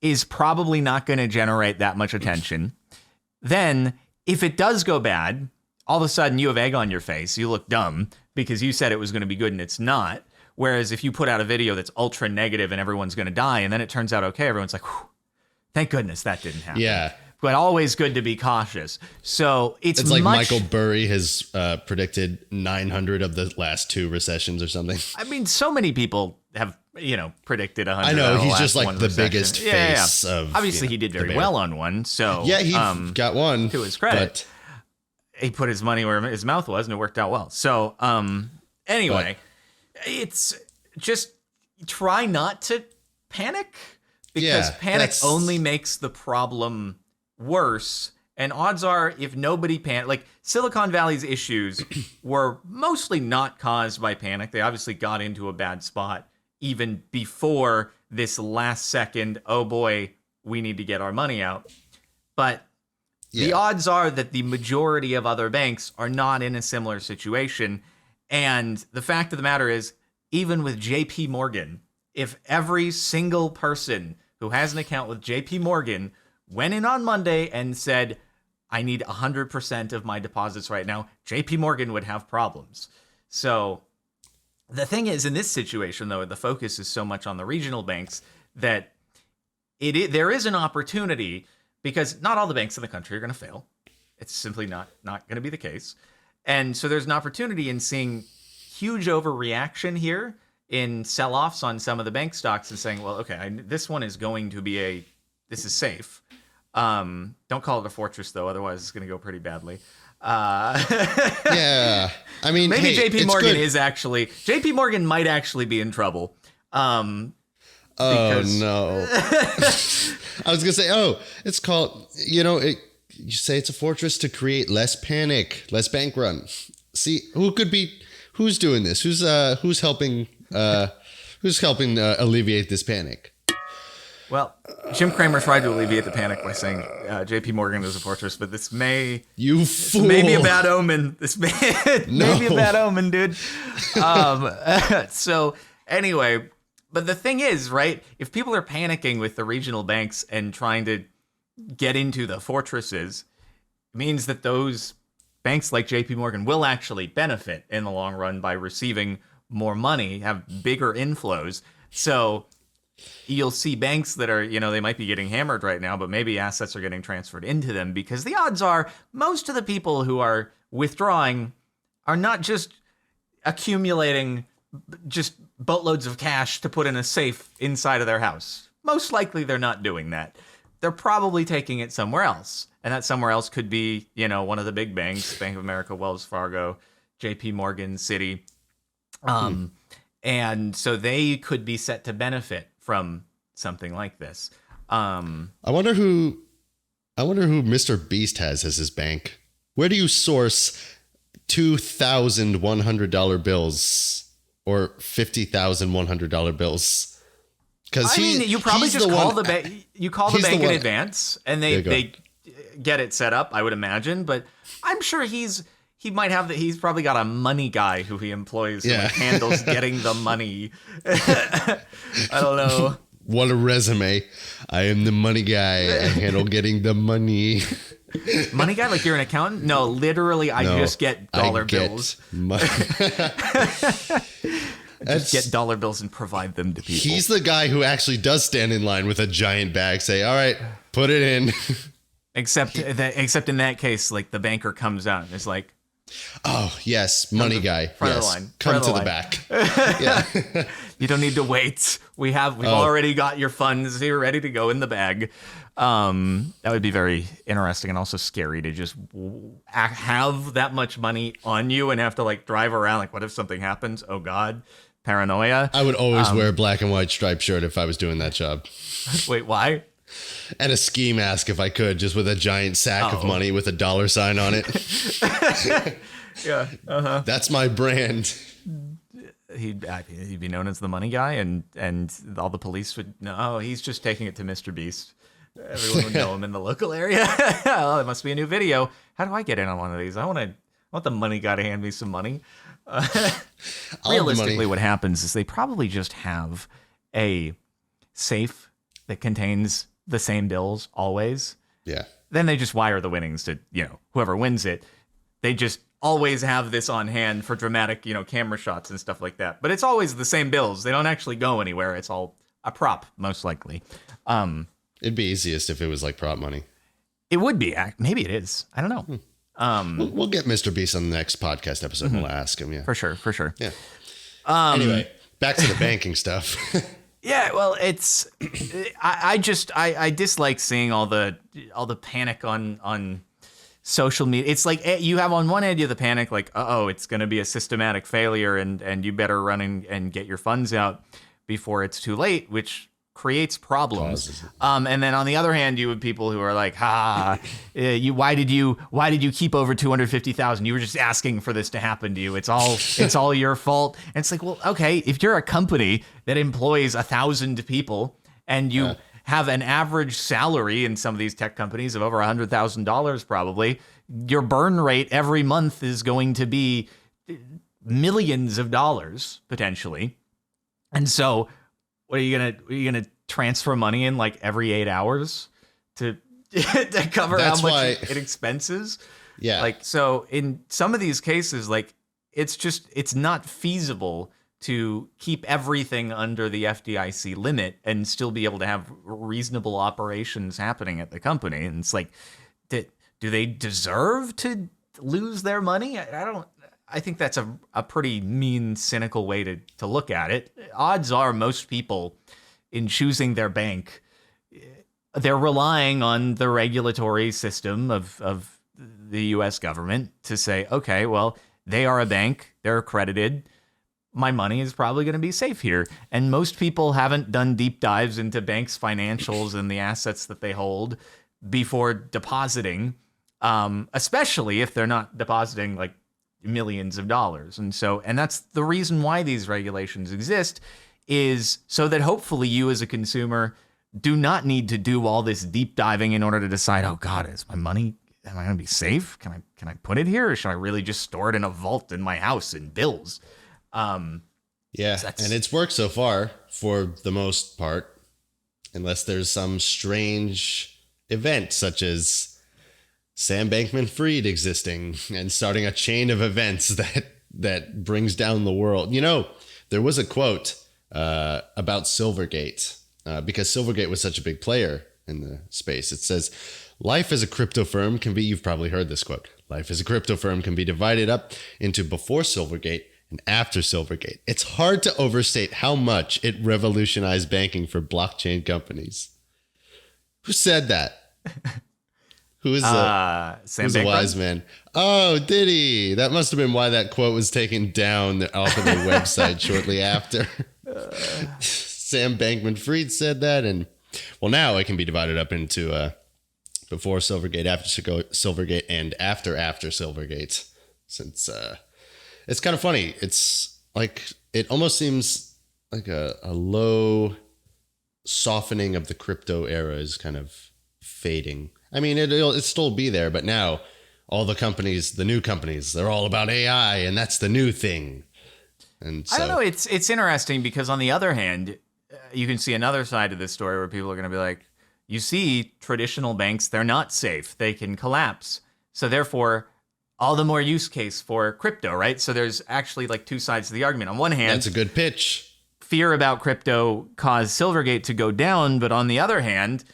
Speaker 2: is probably not going to generate that much attention. Then, if it does go bad, all of a sudden you have egg on your face. You look dumb because you said it was going to be good and it's not. Whereas if you put out a video that's ultra negative and everyone's going to die, and then it turns out okay, everyone's like, thank goodness that didn't happen.
Speaker 1: Yeah.
Speaker 2: But always good to be cautious. So it's
Speaker 1: like Michael Burry has predicted 900 of the last 2 recessions or something.
Speaker 2: I mean, so many people have, predicted 100.
Speaker 1: I know, he's just like the biggest face of.
Speaker 2: Obviously, he did very well on one. So
Speaker 1: yeah, he got one.
Speaker 2: To his credit, he put his money where his mouth was, and it worked out well. So anyway, it's just try not to panic, because panic only makes the problem worse. And odds are, if nobody like Silicon Valley's issues were mostly not caused by panic. They obviously got into a bad spot even before this last second, oh boy, we need to get our money out. But the odds are that the majority of other banks are not in a similar situation. And the fact of the matter is, even with JP Morgan, if every single person who has an account with JP Morgan went in on Monday and said, I need 100% of my deposits right now, JP Morgan would have problems. So the thing is, in this situation, though, the focus is so much on the regional banks that there is an opportunity, because not all the banks in the country are going to fail. It's simply not going to be the case. And so there's an opportunity in seeing huge overreaction here in sell-offs on some of the bank stocks and saying, well, okay, this one is going to be this is safe. Don't call it a fortress, though. Otherwise, it's going to go pretty badly.
Speaker 1: Yeah. I mean,
Speaker 2: maybe JP Morgan JP Morgan might actually be in trouble.
Speaker 1: Oh, no. I was going to say, it's called, you say it's a fortress to create less panic, less bank run. See, who's doing this? Who's helping alleviate this panic?
Speaker 2: Well, Jim Cramer tried to alleviate the panic by saying J.P. Morgan is a fortress, but this may be a bad omen. This may be a bad omen, dude. So anyway, but the thing is, right? If people are panicking with the regional banks and trying to get into the fortresses, it means that those banks like J.P. Morgan will actually benefit in the long run by receiving more money, have bigger inflows. So you'll see banks that are, they might be getting hammered right now, but maybe assets are getting transferred into them, because the odds are most of the people who are withdrawing are not just accumulating just boatloads of cash to put in a safe inside of their house. Most likely they're not doing that. They're probably taking it somewhere else. And that somewhere else could be, one of the big banks, Bank of America, Wells Fargo, JP Morgan, Citi. And so they could be set to benefit from something like this.
Speaker 1: I wonder who Mr. Beast has as his bank. Where do you source $2,100 bills or $50,000 bills? Because
Speaker 2: you probably just call the bank. You call the bank in advance, and they get it set up, I would imagine. But I'm sure he's probably got a money guy who he employs who handles getting the money. I don't know.
Speaker 1: What a resume. I am the money guy. I handle getting the money.
Speaker 2: Money guy? Like you're an accountant? No, literally, I just get dollar bills. Just get dollar bills and provide them to people.
Speaker 1: He's the guy who actually does stand in line with a giant bag, say, all right, put it in. Except
Speaker 2: in that case, like the banker comes out and is like,
Speaker 1: oh, yes, money guy. Front of the line. Come to the back. Yeah.
Speaker 2: You don't need to wait. We've already got your funds here ready to go in the bag. That would be very interesting and also scary to just have that much money on you and have to like drive around. Like, what if something happens? Oh, God. Paranoia.
Speaker 1: I would always wear a black and white striped shirt if I was doing that job.
Speaker 2: Wait, why?
Speaker 1: And a ski mask if I could, just with a giant sack of money with a dollar sign on it.
Speaker 2: Yeah. Uh-huh.
Speaker 1: That's my brand.
Speaker 2: He'd be known as the money guy, and all the police would know, oh, he's just taking it to Mr. Beast. Everyone would know him in the local area. Oh, it must be a new video. How do I get in on one of these? I want the money guy to hand me some money. Realistically, what happens is they probably just have a safe that contains the same bills always.
Speaker 1: Yeah.
Speaker 2: Then they just wire the winnings to, whoever wins it. They just always have this on hand for dramatic, camera shots and stuff like that. But it's always the same bills. They don't actually go anywhere. It's all a prop, most likely.
Speaker 1: It'd be easiest if it was like prop money.
Speaker 2: It would be. Maybe it is. I don't know.
Speaker 1: We'll get Mr. Beast on the next podcast episode and we'll ask him. Yeah,
Speaker 2: for sure.
Speaker 1: Yeah. Anyway, back to the banking stuff.
Speaker 2: Yeah, well, it's I dislike seeing all the panic on social media. It's like you have on one end you have the panic like, it's going to be a systematic failure and you better run and get your funds out before it's too late, which creates problems. And then on the other hand, you have people who are like, why did you keep over 250,000? You were just asking for this to happen to you. It's all your fault. And it's like, well, okay, if you're a company that employs 1,000 people and you have an average salary in some of these tech companies of over $100,000, probably your burn rate every month is going to be millions of dollars potentially. And so what are you gonna transfer money in like every 8 hours to cover how much it expenses?
Speaker 1: Yeah.
Speaker 2: Like, so in some of these cases, like it's not feasible to keep everything under the FDIC limit and still be able to have reasonable operations happening at the company. And it's like, do they deserve to lose their money? I think that's a pretty mean, cynical way to look at it. Odds are most people in choosing their bank, they're relying on the regulatory system of the U.S. government to say, okay, well, they are a bank, they're accredited, my money is probably going to be safe here. And most people haven't done deep dives into banks' financials and the assets that they hold before depositing, especially if they're not depositing like millions of dollars. And that's the reason why these regulations exist, is so that hopefully you as a consumer do not need to do all this deep diving in order to decide, oh God, is my money, am I going to be safe? Can I put it here, or should I really just store it in a vault in my house in bills?
Speaker 1: Yeah, and it's worked so far for the most part, unless there's some strange event such as Sam Bankman-Fried existing and starting a chain of events that brings down the world. You know, there was a quote about Silvergate because Silvergate was such a big player in the space. It says, life as a crypto firm can be, you've probably heard this quote, life as a crypto firm can be divided up into before Silvergate and after Silvergate. It's hard to overstate how much it revolutionized banking for blockchain companies. Who said that? Who is
Speaker 2: Sam
Speaker 1: who's a wise man? Oh, did he? That must have been why that quote was taken down off of their website shortly after. Sam Bankman-Fried said that, and well, now it can be divided up into before Silvergate, after Silvergate, and after Silvergate. Since it's kind of funny. It's like, it almost seems like a low softening of the crypto era is kind of fading. I mean, it'll still be there, but now all the companies, the new companies, they're all about AI, and that's the new thing. And so,
Speaker 2: I don't know. It's interesting because on the other hand, you can see another side of this story where people are going to be like, you see, traditional banks, they're not safe. They can collapse. So therefore, all the more use case for crypto, right? So there's actually like two sides to the argument. On one hand,
Speaker 1: that's a good pitch.
Speaker 2: Fear about crypto caused Silvergate to go down. But on the other hand,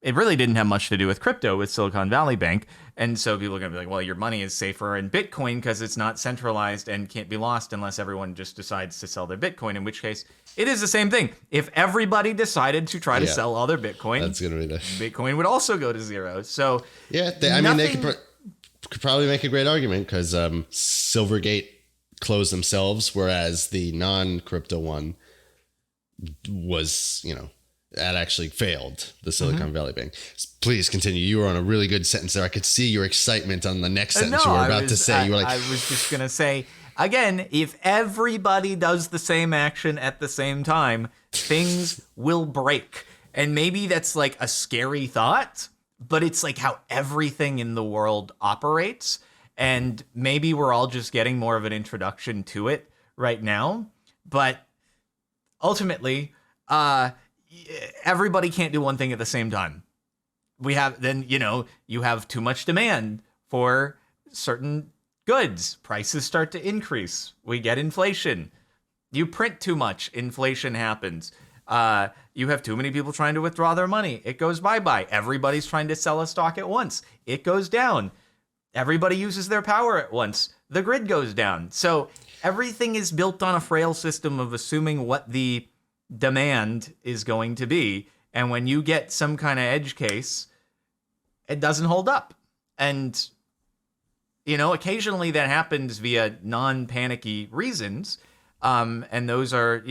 Speaker 2: it really didn't have much to do with crypto with Silicon Valley Bank. And so people are going to be like, well, your money is safer in Bitcoin because it's not centralized and can't be lost unless everyone just decides to sell their Bitcoin, in which case it is the same thing. If everybody decided to try to sell all their Bitcoin,
Speaker 1: that's going to be
Speaker 2: Bitcoin would also go to zero. So
Speaker 1: yeah, they could probably make a great argument because Silvergate closed themselves, whereas the non-crypto one was, that actually failed, the Silicon Valley Bank. Please continue. You were on a really good sentence there. I could see your excitement on the next sentence you were about to say. You were like,
Speaker 2: I was just going to say, again, if everybody does the same action at the same time, things will break. And maybe that's like a scary thought, but it's like how everything in the world operates. And maybe we're all just getting more of an introduction to it right now. But ultimately, everybody can't do one thing at the same time. You have too much demand for certain goods. Prices start to increase. We get inflation. You print too much. Inflation happens. You have too many people trying to withdraw their money. It goes bye-bye. Everybody's trying to sell a stock at once. It goes down. Everybody uses their power at once. The grid goes down. So everything is built on a frail system of assuming what the demand is going to be. And when you get some kind of edge case, it doesn't hold up. And, occasionally that happens via non-panicky reasons. And those are,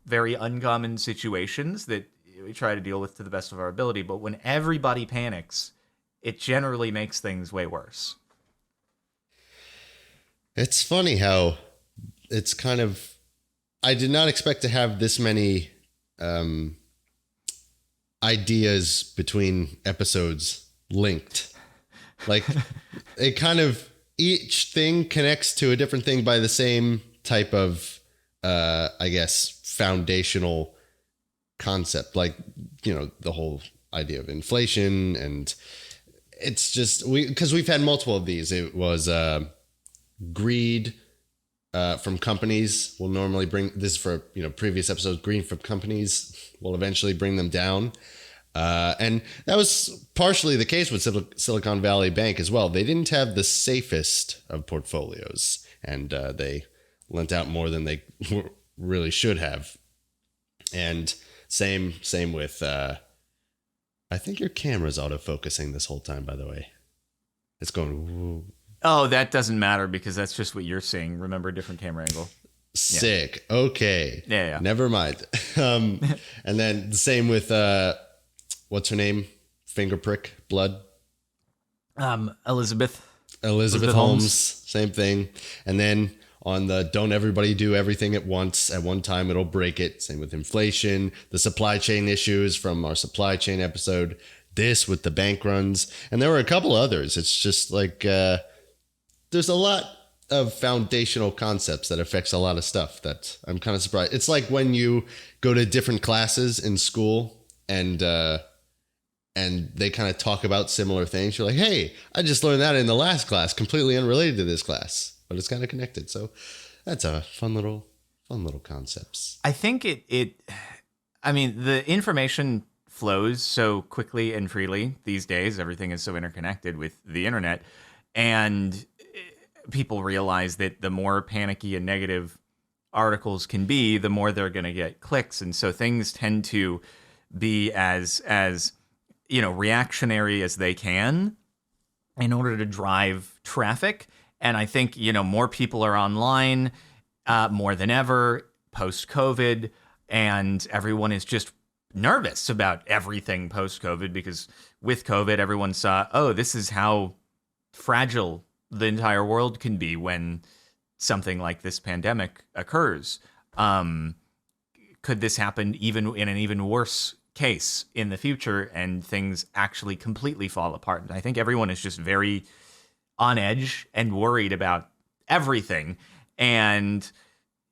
Speaker 2: very uncommon situations that we try to deal with to the best of our ability. But when everybody panics, it generally makes things way worse.
Speaker 1: It's funny how it's kind of, I did not expect to have this many ideas between episodes linked. Like, it kind of, each thing connects to a different thing by the same type of, foundational concept. Like, the whole idea of inflation, and it's just, because we've had multiple of these. It was greed from companies will normally bring this for, previous episodes. Greed from companies will eventually bring them down. And that was partially the case with Silicon Valley Bank as well. They didn't have the safest of portfolios, and they lent out more than they really should have. And same with, I think your camera's autofocusing this whole time, by the way. It's going, woo.
Speaker 2: Oh, that doesn't matter because that's just what you're seeing. Remember, different camera angle.
Speaker 1: Sick. Yeah. Okay.
Speaker 2: Yeah.
Speaker 1: Never mind. And then the same with, what's her name? Finger prick, blood.
Speaker 2: Elizabeth
Speaker 1: Holmes. Same thing. And then on the don't everybody do everything at once. At one time, it'll break it. Same with inflation, the supply chain issues from our supply chain episode, this with the bank runs. And there were a couple others. It's just like there's a lot of foundational concepts that affects a lot of stuff that I'm kind of surprised. It's like when you go to different classes in school and they kind of talk about similar things. You're like, hey, I just learned that in the last class, completely unrelated to this class, but it's kind of connected. So that's a fun little concepts.
Speaker 2: I think I mean, the information flows so quickly and freely these days. Everything is so interconnected with the internet, and people realize that the more panicky and negative articles can be, the more they're going to get clicks. And so things tend to be as reactionary as they can in order to drive traffic. And I think, more people are online more than ever post-COVID, and everyone is just nervous about everything post-COVID because with COVID, everyone saw, oh, this is how fragile the entire world can be when something like this pandemic occurs. Could this happen even in an even worse case in the future and things actually completely fall apart? And I think everyone is just very on edge and worried about everything. And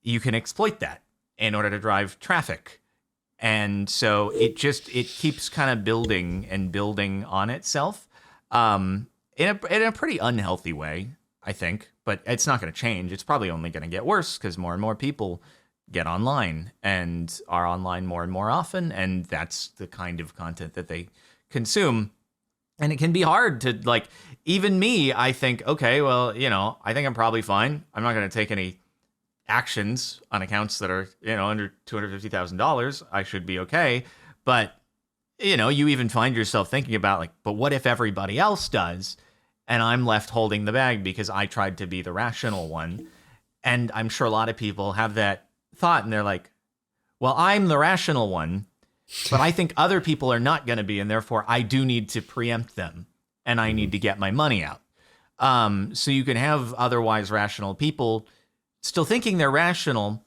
Speaker 2: you can exploit that in order to drive traffic. And so it keeps kind of building and building on itself. In a pretty unhealthy way, I think, but it's not going to change. It's probably only going to get worse because more and more people get online and are online more and more often, and that's the kind of content that they consume. And it can be hard to, like, even me, I think, okay, well, I think I'm probably fine. I'm not going to take any actions on accounts that are, under $250,000. I should be okay. But, you even find yourself thinking about, like, but what if everybody else does? And I'm left holding the bag because I tried to be the rational one. And I'm sure a lot of people have that thought and they're like, well, I'm the rational one, but I think other people are not going to be, and therefore I do need to preempt them and I need to get my money out. So you can have otherwise rational people still thinking they're rational,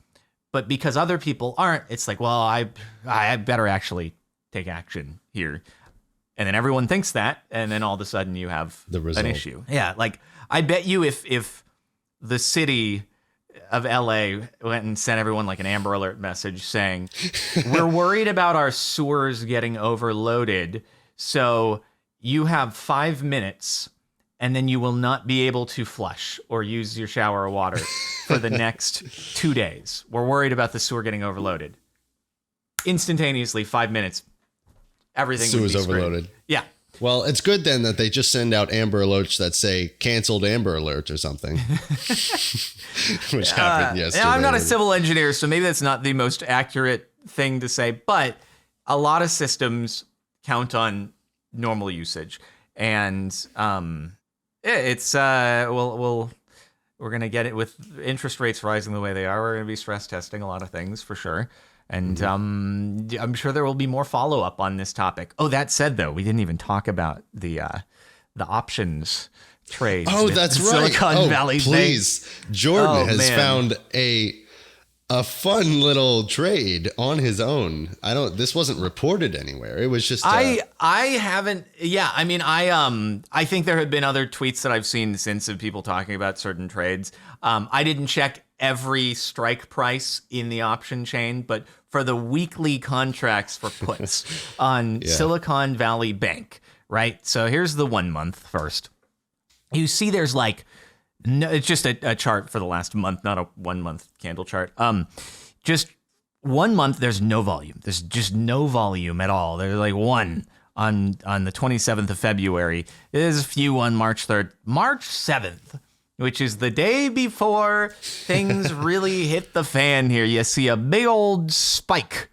Speaker 2: but because other people aren't, it's like, well, I better actually take action here. And then everyone thinks that, and then all of a sudden you have an issue. Yeah, like I bet you if the city of LA went and sent everyone like an Amber Alert message saying, we're worried about our sewers getting overloaded, so you have 5 minutes and then you will not be able to flush or use your shower water for the next 2 days. We're worried about the sewer getting overloaded. Instantaneously, 5 minutes. Everything would be
Speaker 1: overloaded.
Speaker 2: Yeah.
Speaker 1: Well, it's good then that they just send out Amber Alerts that say canceled Amber Alert or something, which happened yesterday.
Speaker 2: I'm not a civil engineer, so maybe that's not the most accurate thing to say, but a lot of systems count on normal usage. And we're going to get it with interest rates rising the way they are. We're going to be stress testing a lot of things for sure. And I'm sure there will be more follow-up on this topic. Oh, that said, though, we didn't even talk about the options trade.
Speaker 1: Oh, that's right.
Speaker 2: Silicon Valley
Speaker 1: please. Jordan has found a fun little trade on his own. This wasn't reported anywhere. It was just
Speaker 2: I haven't. Yeah, I mean, I think there have been other tweets that I've seen since of people talking about certain trades. I didn't check every strike price in the option chain, but for the weekly contracts for puts on Silicon Valley Bank, right? So here's the 1 month first. You see there's like, no, it's just a chart for the last month, not a 1 month candle chart. Just 1 month, there's no volume. There's just no volume at all. There's like one on the 27th of February. There's a few on March 3rd. March 7th, which is the day before things really hit the fan here. You see a big old spike.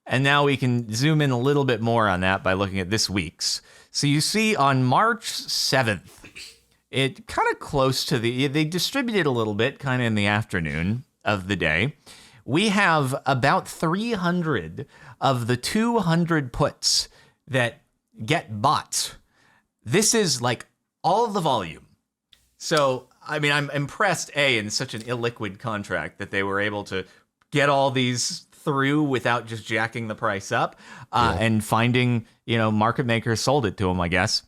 Speaker 2: And now we can zoom in a little bit more on that by looking at this week's. So you see on March 7th, it kind of close to they distributed a little bit kind of in the afternoon of the day. We have about 300 of the 200 puts that get bought. This is like all of the volume. So I mean, I'm impressed, in such an illiquid contract that they were able to get all these through without just jacking the price up, and finding, market makers sold it to them, I guess.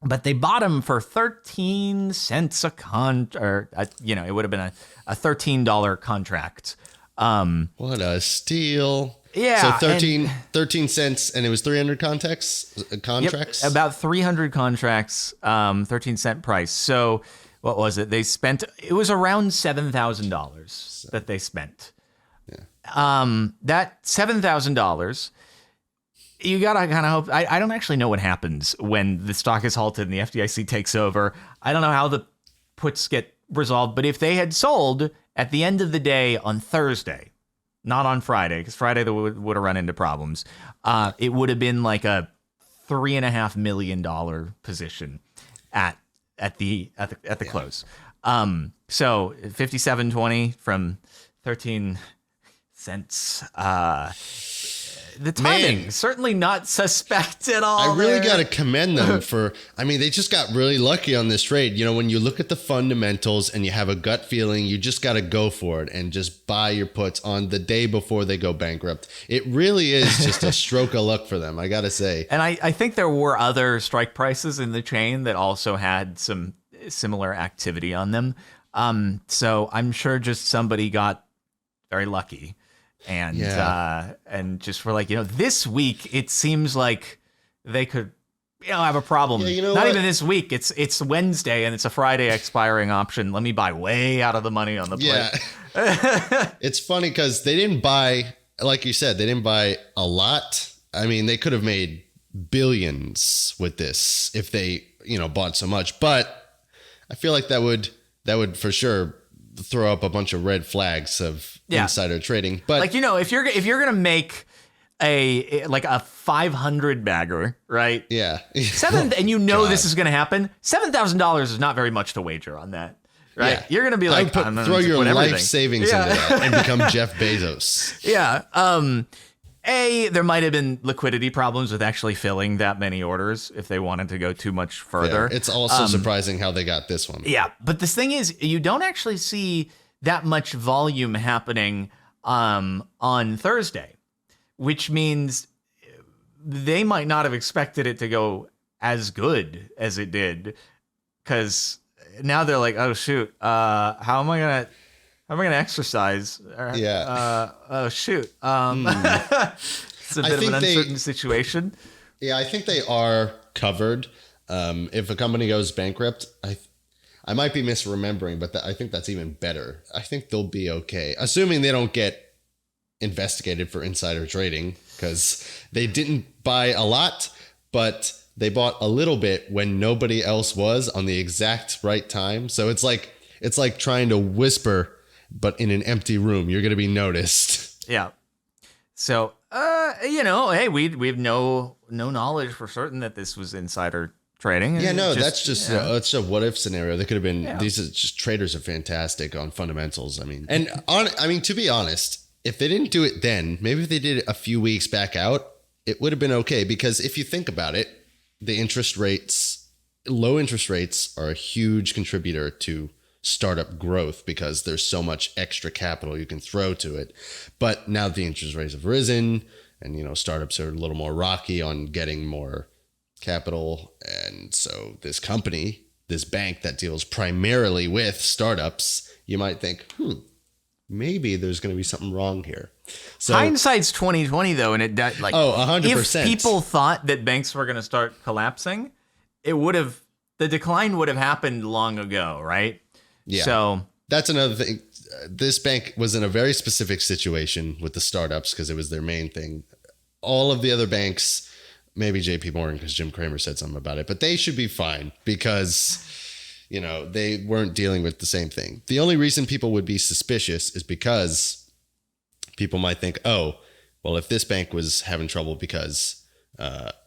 Speaker 2: But they bought them for 13 cents a it would have been a $13 contract.
Speaker 1: What a steal.
Speaker 2: Yeah.
Speaker 1: So 13 cents, and it was 300 contracts?
Speaker 2: Yep, about 300 contracts, 13-cent price. So what was it? It was around $7,000 that they spent. Yeah. That $7,000, you got to kind of hope. I don't actually know what happens when the stock is halted and the FDIC takes over. I don't know how the puts get resolved, but if they had sold at the end of the day on Thursday, not on Friday, because Friday they would have run into problems, it would have been like a $3.5 million position at the close. So 57.20 from 13 cents. The timing, certainly not suspect at all.
Speaker 1: I really got to commend them they just got really lucky on this trade. When you look at the fundamentals and you have a gut feeling, you just got to go for it and just buy your puts on the day before they go bankrupt. It really is just a stroke of luck for them, I got to say.
Speaker 2: And I think there were other strike prices in the chain that also had some similar activity on them. So I'm sure just somebody got very lucky. And just for this week, it seems like they could, have a problem.
Speaker 1: Yeah,
Speaker 2: Not even this week. It's Wednesday and it's a Friday expiring option. Let me buy way out of the money on the plate.
Speaker 1: Yeah. It's funny because they didn't buy, like you said, they didn't buy a lot. I mean, they could have made billions with this if they, bought so much. But I feel like that would for sure throw up a bunch of red flags of insider trading. But
Speaker 2: if you're gonna make a 500 bagger, right?
Speaker 1: Yeah.
Speaker 2: And this is gonna happen. $7,000 is not very much to wager on that, right?
Speaker 1: Yeah.
Speaker 2: You're gonna be like,
Speaker 1: throw your life savings into that and become Jeff Bezos.
Speaker 2: Yeah. There might have been liquidity problems with actually filling that many orders if they wanted to go too much further.
Speaker 1: Yeah, it's also surprising how they got this one.
Speaker 2: Yeah, but the thing is, you don't actually see that much volume happening on Thursday, which means they might not have expected it to go as good as it did, because now they're like, oh shoot, how am I gonna exercise? Oh shoot. It's a bit of an uncertain situation.
Speaker 1: Yeah, I think they are covered. If a company goes bankrupt, I might be misremembering, but I think that's even better. I think they'll be okay, assuming they don't get investigated for insider trading, because they didn't buy a lot, but they bought a little bit when nobody else was on the exact right time. So it's like trying to whisper, but in an empty room. You're going to be noticed.
Speaker 2: Yeah. So, hey, we have no knowledge for certain that this was insider trading.
Speaker 1: Yeah, no, that's just it's a what if scenario. They could have been. Yeah. These are just traders are fantastic on fundamentals. I mean, to be honest, if they didn't do it then, maybe if they did it a few weeks back out, it would have been okay. Because if you think about it, low interest rates are a huge contributor to startup growth because there's so much extra capital you can throw to it. But now the interest rates have risen, and startups are a little more rocky on getting more capital. And so this bank that deals primarily with startups, you might think, maybe there's going to be something wrong here. So
Speaker 2: hindsight's 2020 though, and
Speaker 1: 100%.
Speaker 2: If people thought that banks were going to start collapsing, the decline would have happened long ago, right?
Speaker 1: Yeah.
Speaker 2: So
Speaker 1: that's another thing. This bank was in a very specific situation with the startups because it was their main thing. All of the other banks, maybe JP Morgan because Jim Cramer said something about it, but they should be fine because, they weren't dealing with the same thing. The only reason people would be suspicious is because people might think, oh, well, if this bank was having trouble because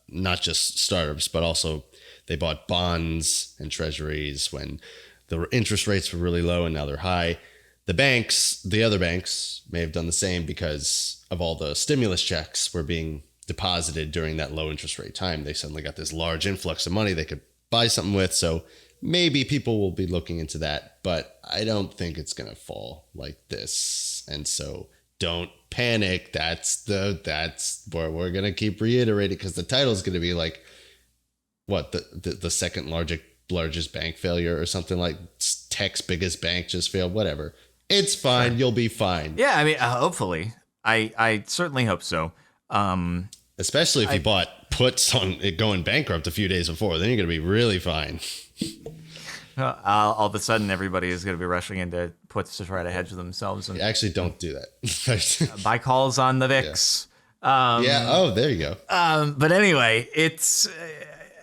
Speaker 1: not just startups, but also they bought bonds and treasuries when the interest rates were really low and now they're high. The other banks may have done the same because of all the stimulus checks were being deposited during that low interest rate time. They suddenly got this large influx of money they could buy something with. So maybe people will be looking into that, but I don't think it's going to fall like this. And so don't panic. That's where we're going to keep reiterating, because the title is going to be like, what, the second largest bank failure or something, like tech's biggest bank just failed, whatever. It's fine. Sure. You'll be fine.
Speaker 2: Yeah, I mean, hopefully. I certainly hope so.
Speaker 1: Especially if you bought puts on it going bankrupt a few days before, then you're going to be really fine.
Speaker 2: All of a sudden, everybody is going to be rushing into puts to try to hedge themselves. And
Speaker 1: actually, don't do that.
Speaker 2: Buy calls on the VIX.
Speaker 1: Yeah. Oh, there you go.
Speaker 2: But anyway, it's...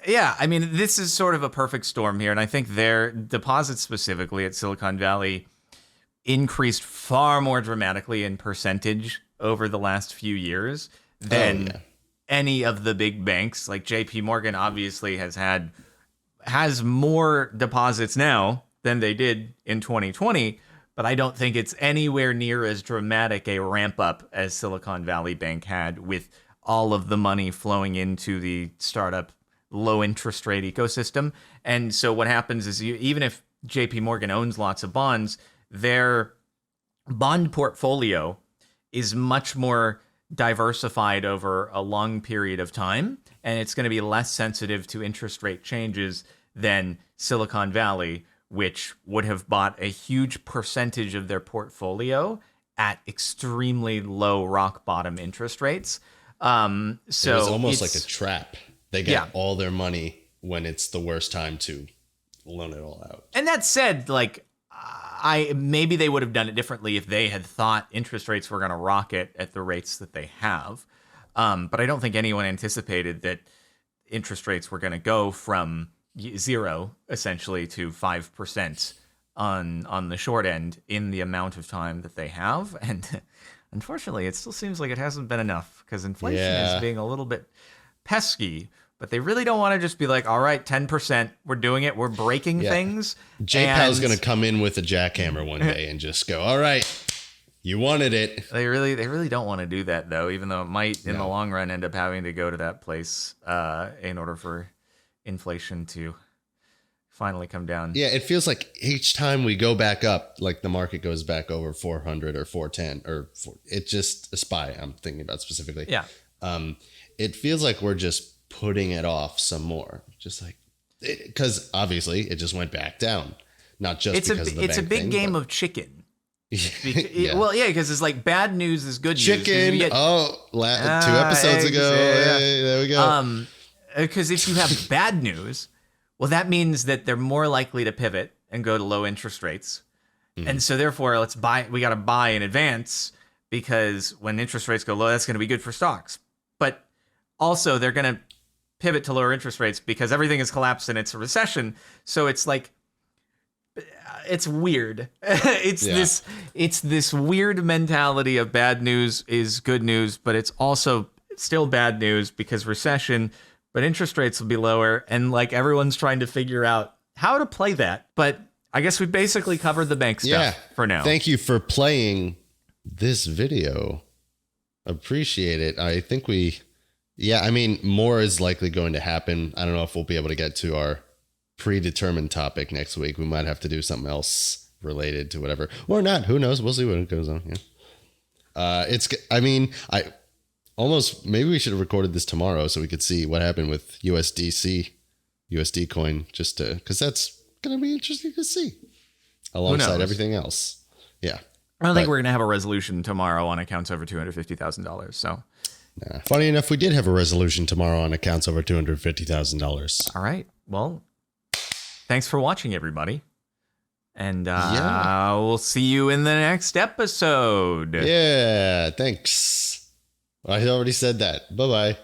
Speaker 2: yeah, I mean, this is sort of a perfect storm here. And I think their deposits specifically at Silicon Valley increased far more dramatically in percentage over the last few years than any of the big banks. Like JP Morgan obviously has more deposits now than they did in 2020, but I don't think it's anywhere near as dramatic a ramp up as Silicon Valley Bank had, with all of the money flowing into the startup low interest rate ecosystem. And so what happens is, even if JP Morgan owns lots of bonds, their bond portfolio is much more diversified over a long period of time, and it's going to be less sensitive to interest rate changes than Silicon Valley, which would have bought a huge percentage of their portfolio at extremely low rock bottom interest rates. So
Speaker 1: it's almost like a trap. They get all their money when it's the worst time to loan it all out.
Speaker 2: And that said, like, maybe they would have done it differently if they had thought interest rates were going to rocket at the rates that they have. But I don't think anyone anticipated that interest rates were going to go from 0 essentially to 5% on the short end in the amount of time that they have. And unfortunately, it still seems like it hasn't been enough, because inflation is being a little bit pesky. But they really don't want to just be like, all right, 10%, we're doing it, we're breaking things.
Speaker 1: J-Pal's going to come in with a jackhammer one day and just go, all right, you wanted it.
Speaker 2: They really don't want to do that, though, even though it might, in the long run, end up having to go to that place in order for inflation to finally come down.
Speaker 1: Yeah, it feels like each time we go back up, like the market goes back over 400 or 410, it's just a SPY I'm thinking about specifically.
Speaker 2: Yeah.
Speaker 1: It feels like we're just putting it off some more, just like, because obviously it just went back down, not just because of the
Speaker 2: it's
Speaker 1: bank
Speaker 2: a big
Speaker 1: thing,
Speaker 2: game of chicken. Well, yeah, because it's like bad news is good
Speaker 1: chicken.
Speaker 2: News.
Speaker 1: 2 episodes ago. Hey, there we go.
Speaker 2: Because if you have bad news, well, that means that they're more likely to pivot and go to low interest rates, and so therefore, we got to buy in advance, because when interest rates go low, that's going to be good for stocks. But also, they're going to pivot to lower interest rates because everything has collapsed and it's a recession. So it's like, it's weird. It's this weird mentality of bad news is good news, but it's also still bad news because recession, but interest rates will be lower. And like everyone's trying to figure out how to play that. But I guess we basically covered the bank stuff for now.
Speaker 1: Thank you for playing this video. Appreciate it. I think I mean, more is likely going to happen. I don't know if we'll be able to get to our predetermined topic next week. We might have to do something else related to whatever, or not. Who knows? We'll see what goes on. Maybe we should have recorded this tomorrow so we could see what happened with USD coin, because that's going to be interesting to see alongside everything else. Yeah.
Speaker 2: I don't think we're going to have a resolution tomorrow on accounts over $250,000. So.
Speaker 1: Nah. Funny enough, we did have a resolution tomorrow on accounts over $250,000.
Speaker 2: All right. Well, thanks for watching, everybody. And we'll see you in the next episode.
Speaker 1: Yeah, thanks. I already said that. Bye-bye.